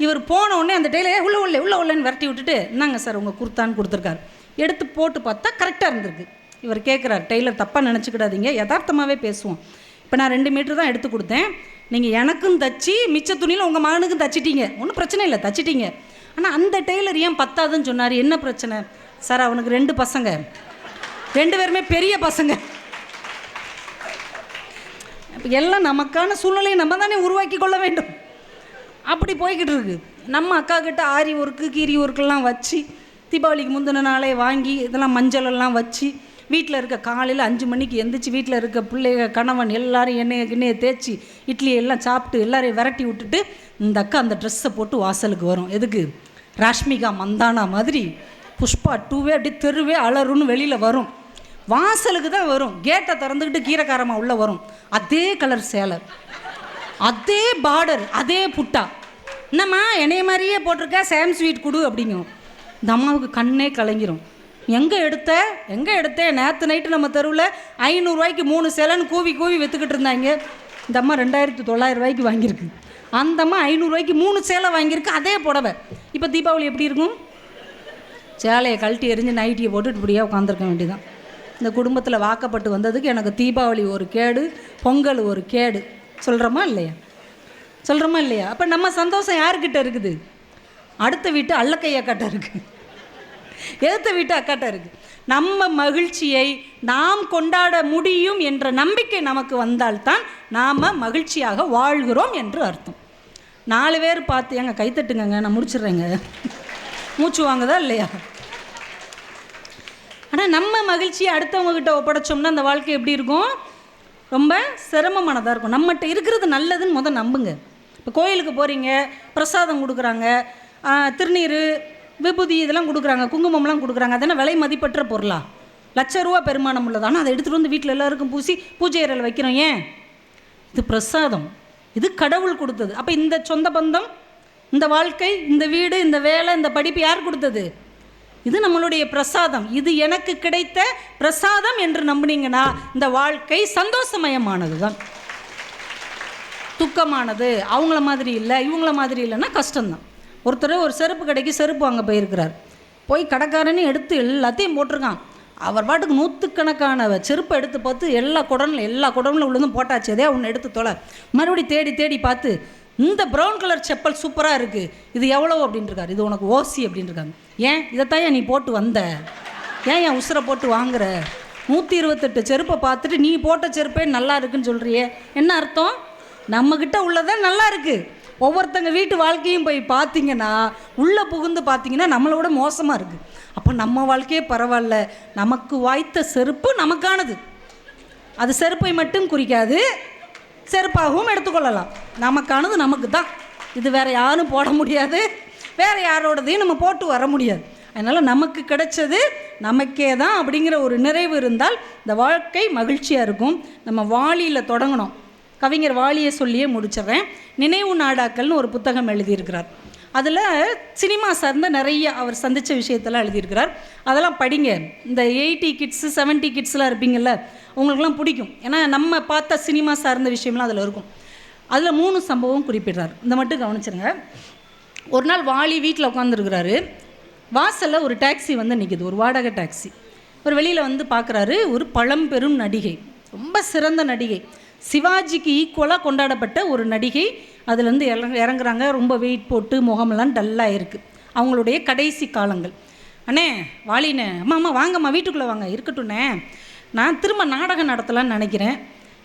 இவர் போன உடனே அந்த டெய்லர் உள்ளேன்னு விரட்டி விட்டுட்டு, என்னங்க சார் உங்கள் குர்த்தான்னு கொடுத்துருக்காரு. எடுத்து போட்டு பார்த்தா கரெக்டாக இருந்திருக்கு. இவர் கேட்குறாரு, டெய்லர் தப்பாக நினச்சிக்கிடாதீங்க, யதார்த்தமாகவே பேசுவோம். இப்போ நான் 2 மீட்ரு தான் எடுத்து கொடுத்தேன், நீங்கள் எனக்கும் தச்சு மிச்ச துணியில் உங்கள் மகனுக்கும் தச்சிட்டீங்க, ஒன்றும் பிரச்சனை இல்லை தச்சிட்டீங்க. ஆனால் அந்த டெய்லர் ஏன் பத்தாதுன்னு சொன்னார், என்ன பிரச்சனை? சார் அவனுக்கு 2 பசங்க, 2 பேருமே பெரிய பசங்க. இப்போ எல்லாம் நமக்கான சூழ்நிலையை நம்ம தானே உருவாக்கி கொள்ள வேண்டும். அப்படி போய்கிட்டு இருக்கு. நம்ம அக்கா கிட்ட ஆரி ஒர்க்கு கீரி ஒர்க்கெல்லாம் வச்சு தீபாவளிக்கு முந்தின நாளே வாங்கி இதெல்லாம் மஞ்சளெல்லாம் வச்சு வீட்டில் இருக்க காலையில் 5 மணிக்கு எந்திரிச்சு வீட்டில் இருக்க பிள்ளைங்க கணவன் எல்லோரும் எண்ணெயை தேய்ச்சி இட்லி எல்லாம் சாப்பிட்டு எல்லோரையும் விரட்டி விட்டுட்டு இந்த அக்கா அந்த ட்ரெஸ்ஸை போட்டு வாசலுக்கு வரும். எதுக்கு? ராஷ்மிகா மந்தானா மாதிரி புஷ்பா 2வே அப்படியே தெருவே அலறுன்னு வெளியில் வரும். வாசலுக்கு தான் வரும். கேட்டை திறந்துக்கிட்டு கீரைக்காரமாக உள்ளே வரும். அதே கலர் சேலை, அதே பார்டர், அதே புட்டா. என்னம்மா என்னைய மாதிரியே போட்டிருக்க, சேம் ஸ்வீட் கொடு அப்படிங்கும். இந்த அம்மாவுக்கு கண்ணே கலங்கிரும். எங்கே எடுத்தேன் நேற்று நைட்டு நம்ம தெருவில் 500 ரூபாய்க்கு 3 சேலைன்னு கூவி கூவி விற்றுக்கிட்டு இருந்தாங்க. இந்த அம்மா 2900 ரூபாய்க்கு வாங்கியிருக்கு. அந்த அம்மா 500 ரூபாய்க்கு 3 சேலை வாங்கியிருக்கு, அதே புடவை. இப்போ தீபாவளி எப்படி இருக்கும்? சேலையை கழட்டி எரிஞ்சு நைட்டியை போட்டுட்டு இப்படியே உட்காந்துருக்க வேண்டியதான். இந்த குடும்பத்தில் வாக்கப்பட்டு வந்ததுக்கு எனக்கு தீபாவளி ஒரு கேடு, பொங்கல் ஒரு கேடு. சொல்கிறோமா இல்லையா? அப்போ நம்ம சந்தோஷம் யாருக்கிட்ட இருக்குது? அடுத்த வீட்டு அல்லக்கை அக்காட்ட இருக்குது, எதிர்த்த வீட்டு அக்காட்ட இருக்குது. நம்ம மகிழ்ச்சியை நாம் கொண்டாட முடியும் என்ற நம்பிக்கை நமக்கு வந்தால்தான் நாம் மகிழ்ச்சியாக வாழ்கிறோம் என்று அர்த்தம். 4 பேர் பார்த்து எங்க கைத்தட்டுங்க, நான் முடிச்சிடுறேங்க, மூச்சு வாங்குதா இல்லையா? ஆனால் நம்ம மகிழ்ச்சியை அடுத்தவங்ககிட்ட ஒப்படைச்சோம்னா அந்த வாழ்க்கை எப்படி இருக்கும்? ரொம்ப சிரமமானதாக இருக்கும். நம்மகிட்ட இருக்கிறது நல்லதுன்னு நம்புங்க. இப்போ கோயிலுக்கு போகிறீங்க, பிரசாதம் கொடுக்குறாங்க, திருநீர், விபூதி இதெல்லாம் கொடுக்குறாங்க, குங்குமம்லாம் கொடுக்குறாங்க. அதெல்லாம் விலை மதிப்பற்ற பொருளா? ₹1,00,000 பெருமானம் உள்ளதானா? அதை எடுத்துகிட்டு வந்து வீட்டில் எல்லாருக்கும் பூசி பூஜை அறையில் வைக்கிறோம். ஏன்? இது பிரசாதம், இது கடவுள் கொடுத்தது. அப்போ இந்த சொந்த பந்தம், இந்த வாழ்க்கை, இந்த வீடு, இந்த வேலை, இந்த படிப்பு யார் கொடுத்தது? இது நம்மளுடைய பிரசாதம். இது எனக்கு கிடைத்த பிரசாதம் என்று நம்பினீங்கன்னா இந்த வாழ்க்கை சந்தோஷமயமானது தான். துக்கமானது அவங்கள மாதிரி இல்லை, இவங்கள மாதிரி இல்லைன்னா கஷ்டம்தான். ஒருத்தர் ஒரு செருப்பு கடைக்கு செருப்பு வாங்க போயிருக்கிறார். போய் கடைக்காரனே எடுத்து எல்லாத்தையும் போட்டிருக்கான். அவர் பாட்டுக்கு 100கணக்கான செருப்பை எடுத்து பார்த்து எல்லா குடம்ல உள்ளதும் போட்டாச்சு. எதே ஒன்று எடுத்து தொலை. மறுபடியும் தேடி தேடி பார்த்து இந்த ப்ரௌன் கலர் செப்பல் சூப்பராக இருக்குது, இது எவ்வளோ அப்படின்ட்டுருக்காரு. இது உனக்கு ஓசி அப்படின்ட்டுருக்காங்க. ஏன் இதைத்தான் நீ போட்டு வந்த, ஏன் என் உசுரை போட்டு வாங்குற? 128 செருப்பை பார்த்துட்டு நீ போட்ட செருப்பே நல்லா இருக்குன்னு சொல்கிறியே, என்ன அர்த்தம்? நம்மக்கிட்ட உள்ளதான் நல்லா இருக்குது. ஒவ்வொருத்தங்க வீட்டு வாழ்க்கையும் போய் பார்த்தீங்கன்னா, உள்ளே புகுந்து பார்த்தீங்கன்னா நம்மளோட மோசமாக இருக்குது. அப்போ நம்ம வாழ்க்கையே பரவாயில்ல, நமக்கு வாய்த்த செருப்பு நமக்கானது. அது செருப்பை மட்டும் குறிக்காது, செருப்பாகவும் எடுத்துக்கொள்ளலாம். நமக்கானது நமக்கு தான். இது வேறு யாரும் போட முடியாது, வேறு யாரோடதையும் நம்ம போட்டு வர முடியாது. அதனால் நமக்கு கிடைச்சது நமக்கே தான் அப்படிங்கிற ஒரு நிறைவு இருந்தால் இந்த வாழ்க்கை மகிழ்ச்சியாக இருக்கும். நம்ம வாளியில் தொடங்கணும். கவிஞர் வாலியை சொல்லியே முடிச்சிடுறேன். நினைவு நாடாக்கள்னு ஒரு புத்தகம் எழுதியிருக்கிறார். அதில் சினிமா சார்ந்த நிறைய அவர் சந்தித்த விஷயத்தெல்லாம் எழுதியிருக்கிறார். அதெல்லாம் படிங்க. இந்த 80 கிட்ஸு 70 கிட்ஸ்லாம் இருப்பீங்கள்ல, உங்களுக்குலாம் பிடிக்கும். ஏன்னா நம்ம பார்த்த சினிமா சார்ந்த விஷயம்லாம் அதில் இருக்கும். அதில் 3 சம்பவம் குறிப்பிடுறார். இந்த மட்டும் கவனிச்சிருங்க. ஒரு நாள் வாலி வீட்டில் உட்காந்துருக்கிறாரு. வாசலில் ஒரு டாக்ஸி வந்து நிற்கிது, ஒரு வாடகை டாக்ஸி. ஒரு வெளியில் வந்து பார்க்குறாரு, ஒரு பழம்பெரும் நடிகை, ரொம்ப சிறந்த நடிகை, சிவாஜிக்கு ஈக்குவலாக கொண்டாடப்பட்ட ஒரு நடிகை அதுலேருந்து இறங்குறாங்க. ரொம்ப வெயிட் போட்டு முகமெல்லாம் டல்லாக இருக்குது. அவங்களுடைய கடைசி காலங்கள். அண்ணே வாலிண்ணே, அம்மா வாங்கம்மா வீட்டுக்குள்ளே வாங்க. இருக்கட்டும்ண்ணே, நான் திரும்ப நாடகம் நடத்தலான்னு நினைக்கிறேன்,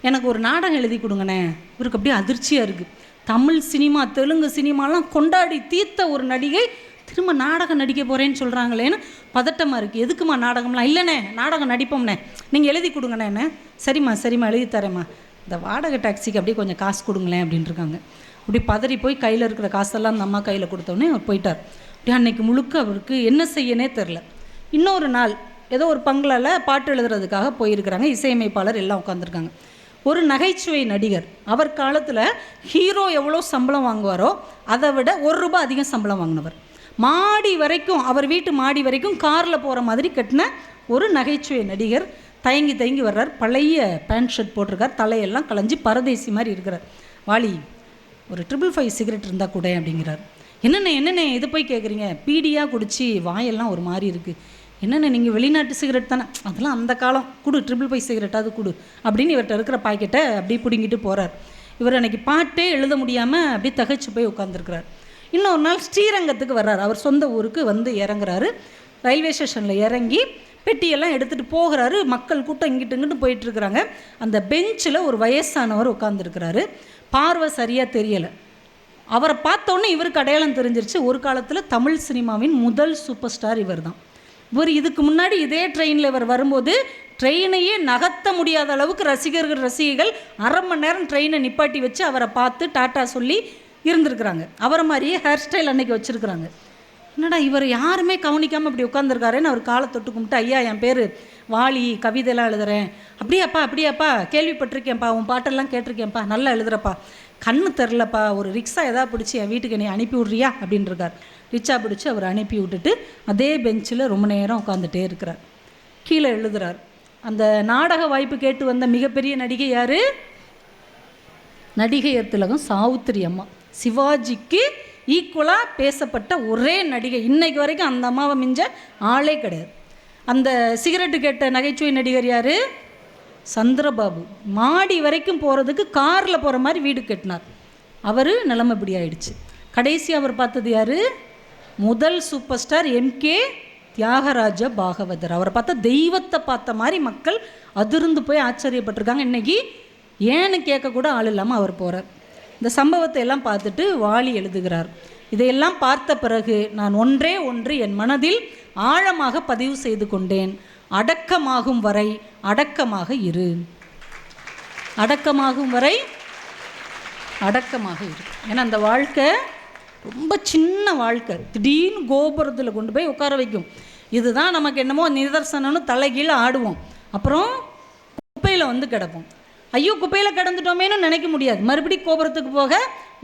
எனக்கு ஒரு நாடகம் எழுதி கொடுங்கண்ணே. இவருக்கு அப்படியே அதிர்ச்சியாக இருக்குது. தமிழ் சினிமா, தெலுங்கு சினிமாலாம் கொண்டாடி தீர்த்த ஒரு நடிகை திரும்ப நாடகம் நடிக்க போகிறேன்னு சொல்கிறாங்களேன்னு பதட்டமாக இருக்குது. எதுக்குமா நாடகம்லாம்? இல்லைண்ணே நாடகம் நடிப்போம்ண்ணே, நீங்கள் எழுதி கொடுங்கண்ணே. என்ன? சரிம்மா எழுதி தரேம்மா. இந்த வாடகை டாக்ஸிக்கு அப்படியே கொஞ்சம் காசு கொடுங்களேன் அப்படின்ட்டுருக்காங்க. அப்படி பதறி போய் கையில் இருக்கிற காசெல்லாம் அந்த அம்மா கையில் கொடுத்தோடனே அவர் போயிட்டார். அப்படியே அன்னைக்கு முழுக்க அவருக்கு என்ன செய்யனே தெரில. இன்னொரு நாள் ஏதோ ஒரு பங்களால் பாட்டு எழுதுறதுக்காக போயிருக்கிறாங்க. இசையமைப்பாளர் எல்லாம் உட்காந்துருக்காங்க. ஒரு நகைச்சுவை நடிகர், அவர் காலத்தில் ஹீரோ எவ்வளோ சம்பளம் வாங்குவாரோ அதை விட ₹1 அதிகம் சம்பளம் வாங்கினவர். மாடி வரைக்கும், அவர் வீட்டு மாடி வரைக்கும் காரில் போகிற மாதிரி கட்டின ஒரு நகைச்சுவை நடிகர் தயங்கி வர்றார். பழைய பேண்ட் ஷர்ட் போட்டிருக்கார், தலையெல்லாம் களைஞ்சி பரதேசி மாதிரி இருக்கிறார். வாலி, ஒரு 555 சிகரெட் இருந்தால் கூட அப்படிங்கிறார். என்னென்ன இதை போய் கேட்குறீங்க? பீடியாக குடிச்சு வாயெல்லாம் ஒரு மாதிரி இருக்குது. என்னென்ன நீங்கள் வெளிநாட்டு சிகரெட் தானே, அதெல்லாம் அந்த காலம், கொடு 555 சிகரெட்டாவது கொடு அப்படின்னு இவர்கிட்ட இருக்கிற பாக்கெட்டை அப்படியே பிடுங்கிட்டு போகிறார். இவர் அன்றைக்கி பாட்டே எழுத முடியாமல் அப்படியே தகைச்சு போய் உட்காந்துருக்கிறார். இன்னொரு நாள் ஸ்ரீரங்கத்துக்கு வர்றார். அவர் சொந்த ஊருக்கு வந்து இறங்குறாரு. ரயில்வே ஸ்டேஷனில் இறங்கி பெட்டியெல்லாம் எடுத்துகிட்டு போகிறாரு. மக்கள் கூட்டம் இங்கிட்டு போயிட்டுருக்குறாங்க. அந்த பெஞ்சில் ஒரு வயசானவர் உட்காந்துருக்கிறாரு. பார்வை சரியாக தெரியலை. அவரை பார்த்தோன்னே இவருக்கு அடையாளம் தெரிஞ்சிருச்சு. ஒரு காலத்தில் தமிழ் சினிமாவின் முதல் சூப்பர் ஸ்டார் இவர் தான். இவர் இதுக்கு முன்னாடி இதே ட்ரெயினில் இவர் வரும்போது ட்ரெயினையே நகர்த்த முடியாத அளவுக்கு ரசிகைகள் அரை மணி நேரம் ட்ரெயினை நிப்பாட்டி வச்சு அவரை பார்த்து டாட்டா சொல்லி இருந்திருக்கிறாங்க. அவரை மாதிரியே ஹேர் ஸ்டைல் அன்னைக்கு வச்சுருக்குறாங்க. என்னடா இவர் யாருமே கவனிக்காமல் இப்படி உட்காந்துருக்காருன்னு அவர் காலை தொட்டு கும்பிட்டு, ஐயா என் பேர் வாலி, கவிதையெல்லாம் எழுதுகிறேன். அப்படியாப்பா கேள்விப்பட்டிருக்கேன்ப்பா, உன் பாட்டெல்லாம் கேட்டிருக்கேன்ப்பா, நல்லா எழுதுறப்பா, கண்ணு தெரிலப்பா, ஒரு ரிக்ஷா எதாவது பிடிச்சி என் வீட்டுக்கு நீ அனுப்பி விட்றியா அப்படின்ட்டுருக்கார். ரிக்ஷா பிடிச்சி அவர் அனுப்பி விட்டுட்டு அதே பெஞ்சில் ரொம்ப நேரம் உட்காந்துட்டே இருக்கிறார். கீழே எழுதுகிறார். அந்த நாடக வாய்ப்பு கேட்டு வந்த மிகப்பெரிய நடிகை யார்? நடிகையர் திலகம் சாவுத்திரி அம்மா. சிவாஜிக்கு ஈக்குவலாக பேசப்பட்ட ஒரே நடிகை. இன்னைக்கு வரைக்கும் அந்த அம்மாவை மிஞ்ச ஆளே கிடையாது. அந்த சிகரெட்டு கேட்ட நகைச்சுவை நடிகர் யார்? சந்திரபாபு. மாடி வரைக்கும் போகிறதுக்கு காரில் போகிற மாதிரி வீடு கட்டினார். அவர் நிலைமை இப்படி ஆயிடுச்சு. கடைசி அவர் பார்த்தது யார்? முதல் super star MK Thyagaraja Bhagavathar. அவரை பார்த்தா தெய்வத்தை பார்த்த மாதிரி மக்கள் அதிர்ந்து போய் ஆச்சரியப்பட்டிருக்காங்க. இன்றைக்கி ஏன்னு கேட்கக்கூட ஆள் இல்லாமல் அவர் போகிறார். இந்த சம்பவத்தை எல்லாம் பார்த்துட்டு வாலி எழுதுகிறார். இதையெல்லாம் பார்த்த பிறகு நான் ஒன்றே ஒன்று என் மனதில் ஆழமாக பதிவு செய்து கொண்டேன். அடக்கமாகும் வரை அடக்கமாக இரு. அடக்கமாகும் வரை அடக்கமாக இரு. ஏன்னா அந்த வாழ்க்கை ரொம்ப சின்ன வாழ்க்கை. திடீர்னு கோபுரத்தில் கொண்டு போய் உட்கார வைக்கும். இதுதான் நமக்கு என்னமோ நிதர்சனம்னு தலைகீழ ஆடுவோம். அப்புறம் குப்பையில் வந்து கிடப்போம். ஐயோ குப்பையில் கிடந்துட்டோமேனு நினைக்க முடியாது. மறுபடியும் கோபுரத்துக்கு போக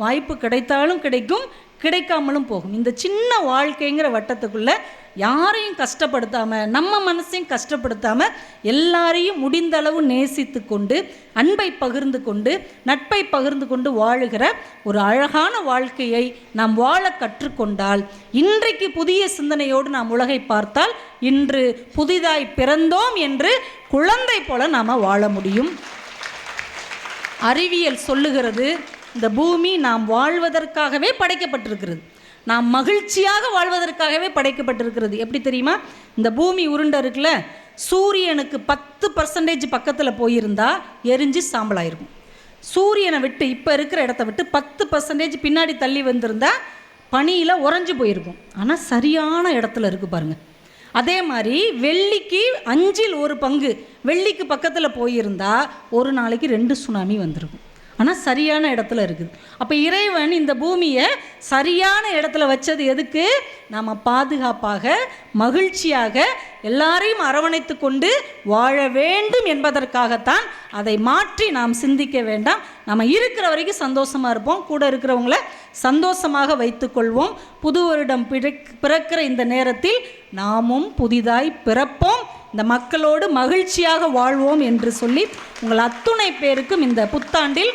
வாய்ப்பு கிடைத்தாலும் கிடைக்கும், கிடைக்காமலும் போகும். இந்த சின்ன வாழ்க்கைங்கிற வட்டத்துக்குள்ளே யாரையும் கஷ்டப்படுத்தாமல், நம்ம மனசையும் கஷ்டப்படுத்தாமல், எல்லாரையும் முடிந்த அளவு நேசித்து கொண்டு, அன்பை பகிர்ந்து கொண்டு, நட்பை பகிர்ந்து கொண்டு வாழுகிற ஒரு அழகான வாழ்க்கையை நாம் வாழ கற்றுக்கொண்டால், இன்றைக்கு புதிய சிந்தனையோடு நாம் உலகை பார்த்தால், இன்று புதிதாய் பிறந்தோம் என்று குழந்தை போல நாம் வாழ முடியும். அறிவியல் சொல்லுகிறது, இந்த பூமி நாம் வாழ்வதற்காகவே படைக்கப்பட்டிருக்கிறது. நாம் மகிழ்ச்சியாக வாழ்வதற்காகவே படைக்கப்பட்டிருக்கிறது. எப்படி தெரியுமா? இந்த பூமி உருண்டை இருக்குல்ல, சூரியனுக்கு 10% பக்கத்தில் போயிருந்தா எரிஞ்சு சாம்பலாயிருக்கும். சூரியனை விட்டு இப்போ இருக்கிற இடத்த விட்டு 10% பின்னாடி தள்ளி வந்திருந்தா பனியில் உறைஞ்சி போயிருக்கும். ஆனால் சரியான இடத்துல இருக்குது பாருங்கள். அதே மாதிரி வெள்ளிக்கு 1/5 வெள்ளிக்கு பக்கத்தில் போயிருந்தா ஒரு நாளைக்கு 2 சுனாமி வந்திருக்கும். ஆனால் சரியான இடத்துல இருக்குது. அப்போ இறைவன் இந்த பூமியை சரியான இடத்துல வச்சது எதுக்கு? நாம் பாதுகாப்பாக, மகிழ்ச்சியாக, எல்லாரையும் அரவணைத்து கொண்டு வாழ வேண்டும் என்பதற்காகத்தான். அதை மாற்றி நாம் சிந்திக்க வேண்டாம். நம்ம இருக்கிற வரைக்கும் சந்தோஷமாக இருப்போம், கூட இருக்கிறவங்கள சந்தோஷமாக வைத்துக்கொள்வோம். புது வருடம் பிறக்கிற இந்த நேரத்தில் நாமும் புதிதாய் பிறப்போம், இந்த மக்களோடு மகிழ்ச்சியாக வாழ்வோம் என்று சொல்லி உங்கள் அத்துணை பேருக்கும் இந்த புத்தாண்டில்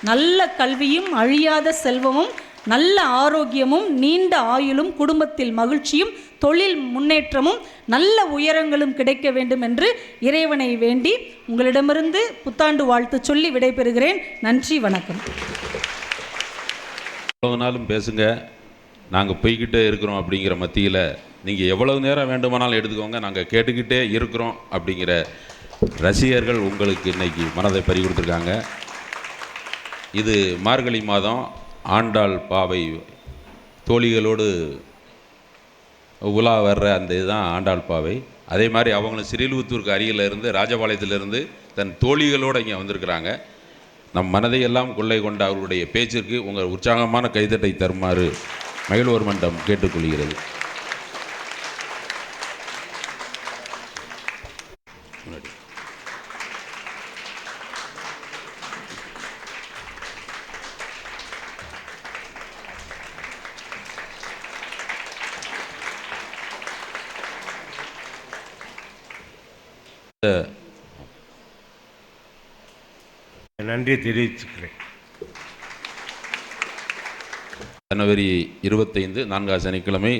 நல்ல கல்வியும், அழியாத செல்வமும், நல்ல ஆரோக்கியமும், நீண்ட ஆயுளும், குடும்பத்தில் மகிழ்ச்சியும், தொழில் முன்னேற்றமும், நல்ல உயரங்களும் கிடைக்க வேண்டும் என்று இறைவனை வேண்டி உங்களிடமிருந்து புத்தாண்டு வாழ்த்து சொல்லி விடைபெறுகிறேன். நன்றி, வணக்கம். எவ்வளவு நாளும் பேசுங்க, நாங்கள் போய்கிட்டே இருக்கிறோம் அப்படிங்கிற மத்தியில் நீங்கள் எவ்வளவு நேரம் வேண்டுமானாலும் எடுத்துக்கோங்க, நாங்கள் கேட்டுக்கிட்டே இருக்கிறோம் அப்படிங்கிற ரசிகர்கள் உங்களுக்கு இன்றைக்கி மனதை பறி கொடுத்துருக்காங்க. இது மார்கழி மாதம் ஆண்டாள் பாவை தோழிகளோடு உலா வர்ற அந்த இதுதான் ஆண்டாள் பாவை. அதே மாதிரி அவங்களும் சிறிலுவத்தூருக்கு அருகில் இருந்து, ராஜபாளையத்திலிருந்து தன் தோழிகளோடு இங்கே வந்திருக்கிறாங்க. நம் மனதையெல்லாம் கொள்ளை கொண்ட அவருடைய பேச்சிற்கு உங்கள் உற்சாகமான கைதட்டை தருமாறு மகிழ்வோர் மன்றம் கேட்டுக்கொள்கிறது. நன்றி தெரிவிச்சுக்கிறேன். ஜனவரி 25 4ஆம் சனிக்கிழமை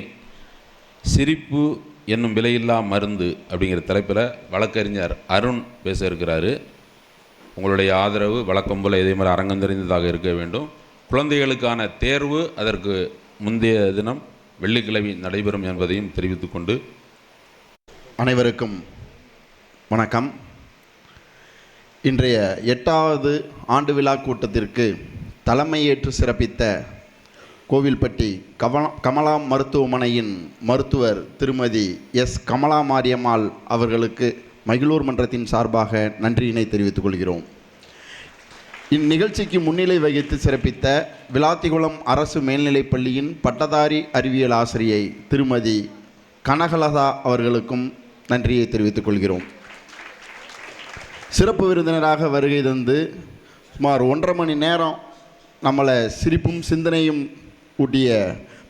சிரிப்பு என்னும் விலையில்லா மருந்து அப்படிங்கிற தலைப்பில் வழக்கறிஞர் அருண் பேச இருக்கிறாரு. உங்களுடைய ஆதரவு வழக்கம் போல் இதே மாதிரி அரங்கம் தெரிந்ததாக இருக்க வேண்டும். குழந்தைகளுக்கான தேர்வு அதற்கு முந்தைய தினம் வெள்ளிக்கிழமை நடைபெறும் என்பதையும் தெரிவித்துக்கொண்டு, அனைவருக்கும் வணக்கம். இன்றைய 8வது ஆண்டு விழா கூட்டத்திற்கு தலைமையேற்று சிறப்பித்த கோவில்பட்டி கமலா மருத்துவமனையின் மருத்துவர் திருமதி எஸ். கமலா மாரியம்மாள் அவர்களுக்கு மகிழூர் மன்றத்தின் சார்பாக நன்றியினை தெரிவித்துக் கொள்கிறோம். இந்நிகழ்ச்சிக்கு முன்னிலை வகித்து சிறப்பித்த விளாத்திகுளம் அரசு மேல்நிலைப் பள்ளியின் பட்டதாரி அறிவியல் ஆசிரியை திருமதி கனகலதா அவர்களுக்கும் நன்றியை தெரிவித்துக் கொள்கிறோம். சிறப்பு விருந்தினராக வருகை தந்து சுமார் 1.5 மணி நேரம் நம்மளை சிரிப்பும் சிந்தனையும் ஊட்டிய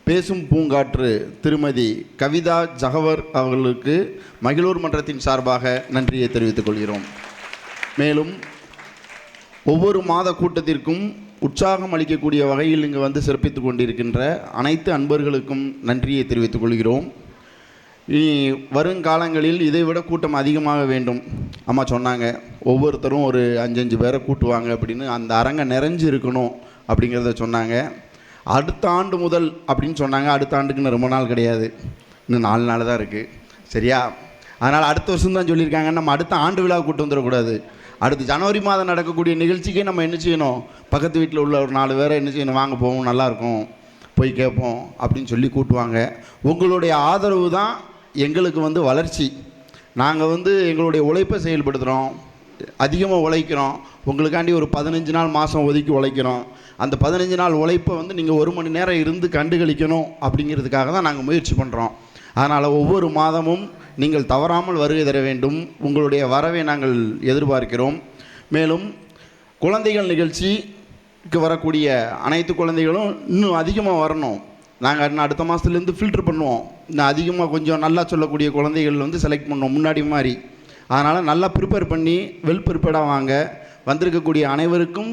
பேசும் பூங்காற்று திருமதி கவிதா ஜகவர் அவர்களுக்கு மகிழூர் மன்றத்தின் சார்பாக நன்றியை தெரிவித்துக் கொள்கிறோம். மேலும் ஒவ்வொரு மாத கூட்டத்திற்கும் உற்சாகம் அளிக்கக்கூடிய வகையில் இங்கு வந்து சிறப்பித்து கொண்டிருக்கின்ற அனைத்து அன்பர்களுக்கும் நன்றியை தெரிவித்துக் கொள்கிறோம். இனி வருங்காலங்களில் இதைவிட கூட்டம் அதிகமாக வேண்டும். அம்மா சொன்னாங்க, ஒவ்வொருத்தரும் ஒரு 5 பேரை கூட்டுவாங்க அப்படின்னு, அந்த அரங்கை நிறைஞ்சு இருக்கணும் அப்படிங்கிறத சொன்னாங்க. அடுத்த ஆண்டு முதல் அப்படின்னு சொன்னாங்க. அடுத்த ஆண்டுக்குன்னு ரொம்ப நாள் கிடையாது, இன்னும் 4 நாள் தான் இருக்குது. சரியா? அதனால் அடுத்த வருஷம் தான் சொல்லியிருக்காங்க. நம்ம அடுத்த ஆண்டு விழா கூட்டு வந்துடக்கூடாது. அடுத்து ஜனவரி மாதம் நடக்கக்கூடிய நிகழ்ச்சிக்கே நம்ம என்ன செய்யணும், பக்கத்து வீட்டில் உள்ள ஒரு 4 பேரை என்ன செய்யணும், வாங்க போவோம், நல்லாயிருக்கும், போய் கேட்போம் அப்படின்னு சொல்லி கூட்டுவாங்க. உங்களுடைய ஆதரவு தான் எங்களுக்கு வந்து வளர்ச்சி. நாங்கள் வந்து எங்களுடைய உழைப்பை செயல்படுத்துகிறோம், அதிகமாக உழைக்கிறோம். உங்களுக்காண்டி ஒரு 15 நாள் மாதம் ஒதுக்கி உழைக்கிறோம். அந்த 15 நாள் உழைப்பை வந்து நீங்கள் 1 மணி நேரம் இருந்து கண்டுகளிக்கணும் அப்படிங்கிறதுக்காக தான் நாங்கள் முயற்சி பண்ணுறோம். அதனால் ஒவ்வொரு மாதமும் நீங்கள் தவறாமல் வருகை தர வேண்டும். உங்களுடைய வரவை நாங்கள் எதிர்பார்க்கிறோம். மேலும் குழந்தைகள் நிகழ்ச்சிக்கு வரக்கூடிய அனைத்து குழந்தைகளும் இன்னும் அதிகமாக வரணும். நாங்கள் இன்னும் அடுத்த மாதத்துலேருந்து ஃபில்ட்ரு பண்ணுவோம். இன்னும் அதிகமாக கொஞ்சம் நல்லா சொல்லக்கூடிய குழந்தைகள் வந்து செலக்ட் பண்ணுவோம் முன்னாடி மாதிரி. அதனால் நல்லா ப்ரிப்பேர் பண்ணி வெல் ப்ரிப்பேர்டாக வாங்க. வந்திருக்கக்கூடிய அனைவருக்கும்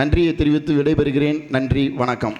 நன்றியை தெரிவித்து விடைபெறுகிறேன். நன்றி, வணக்கம்.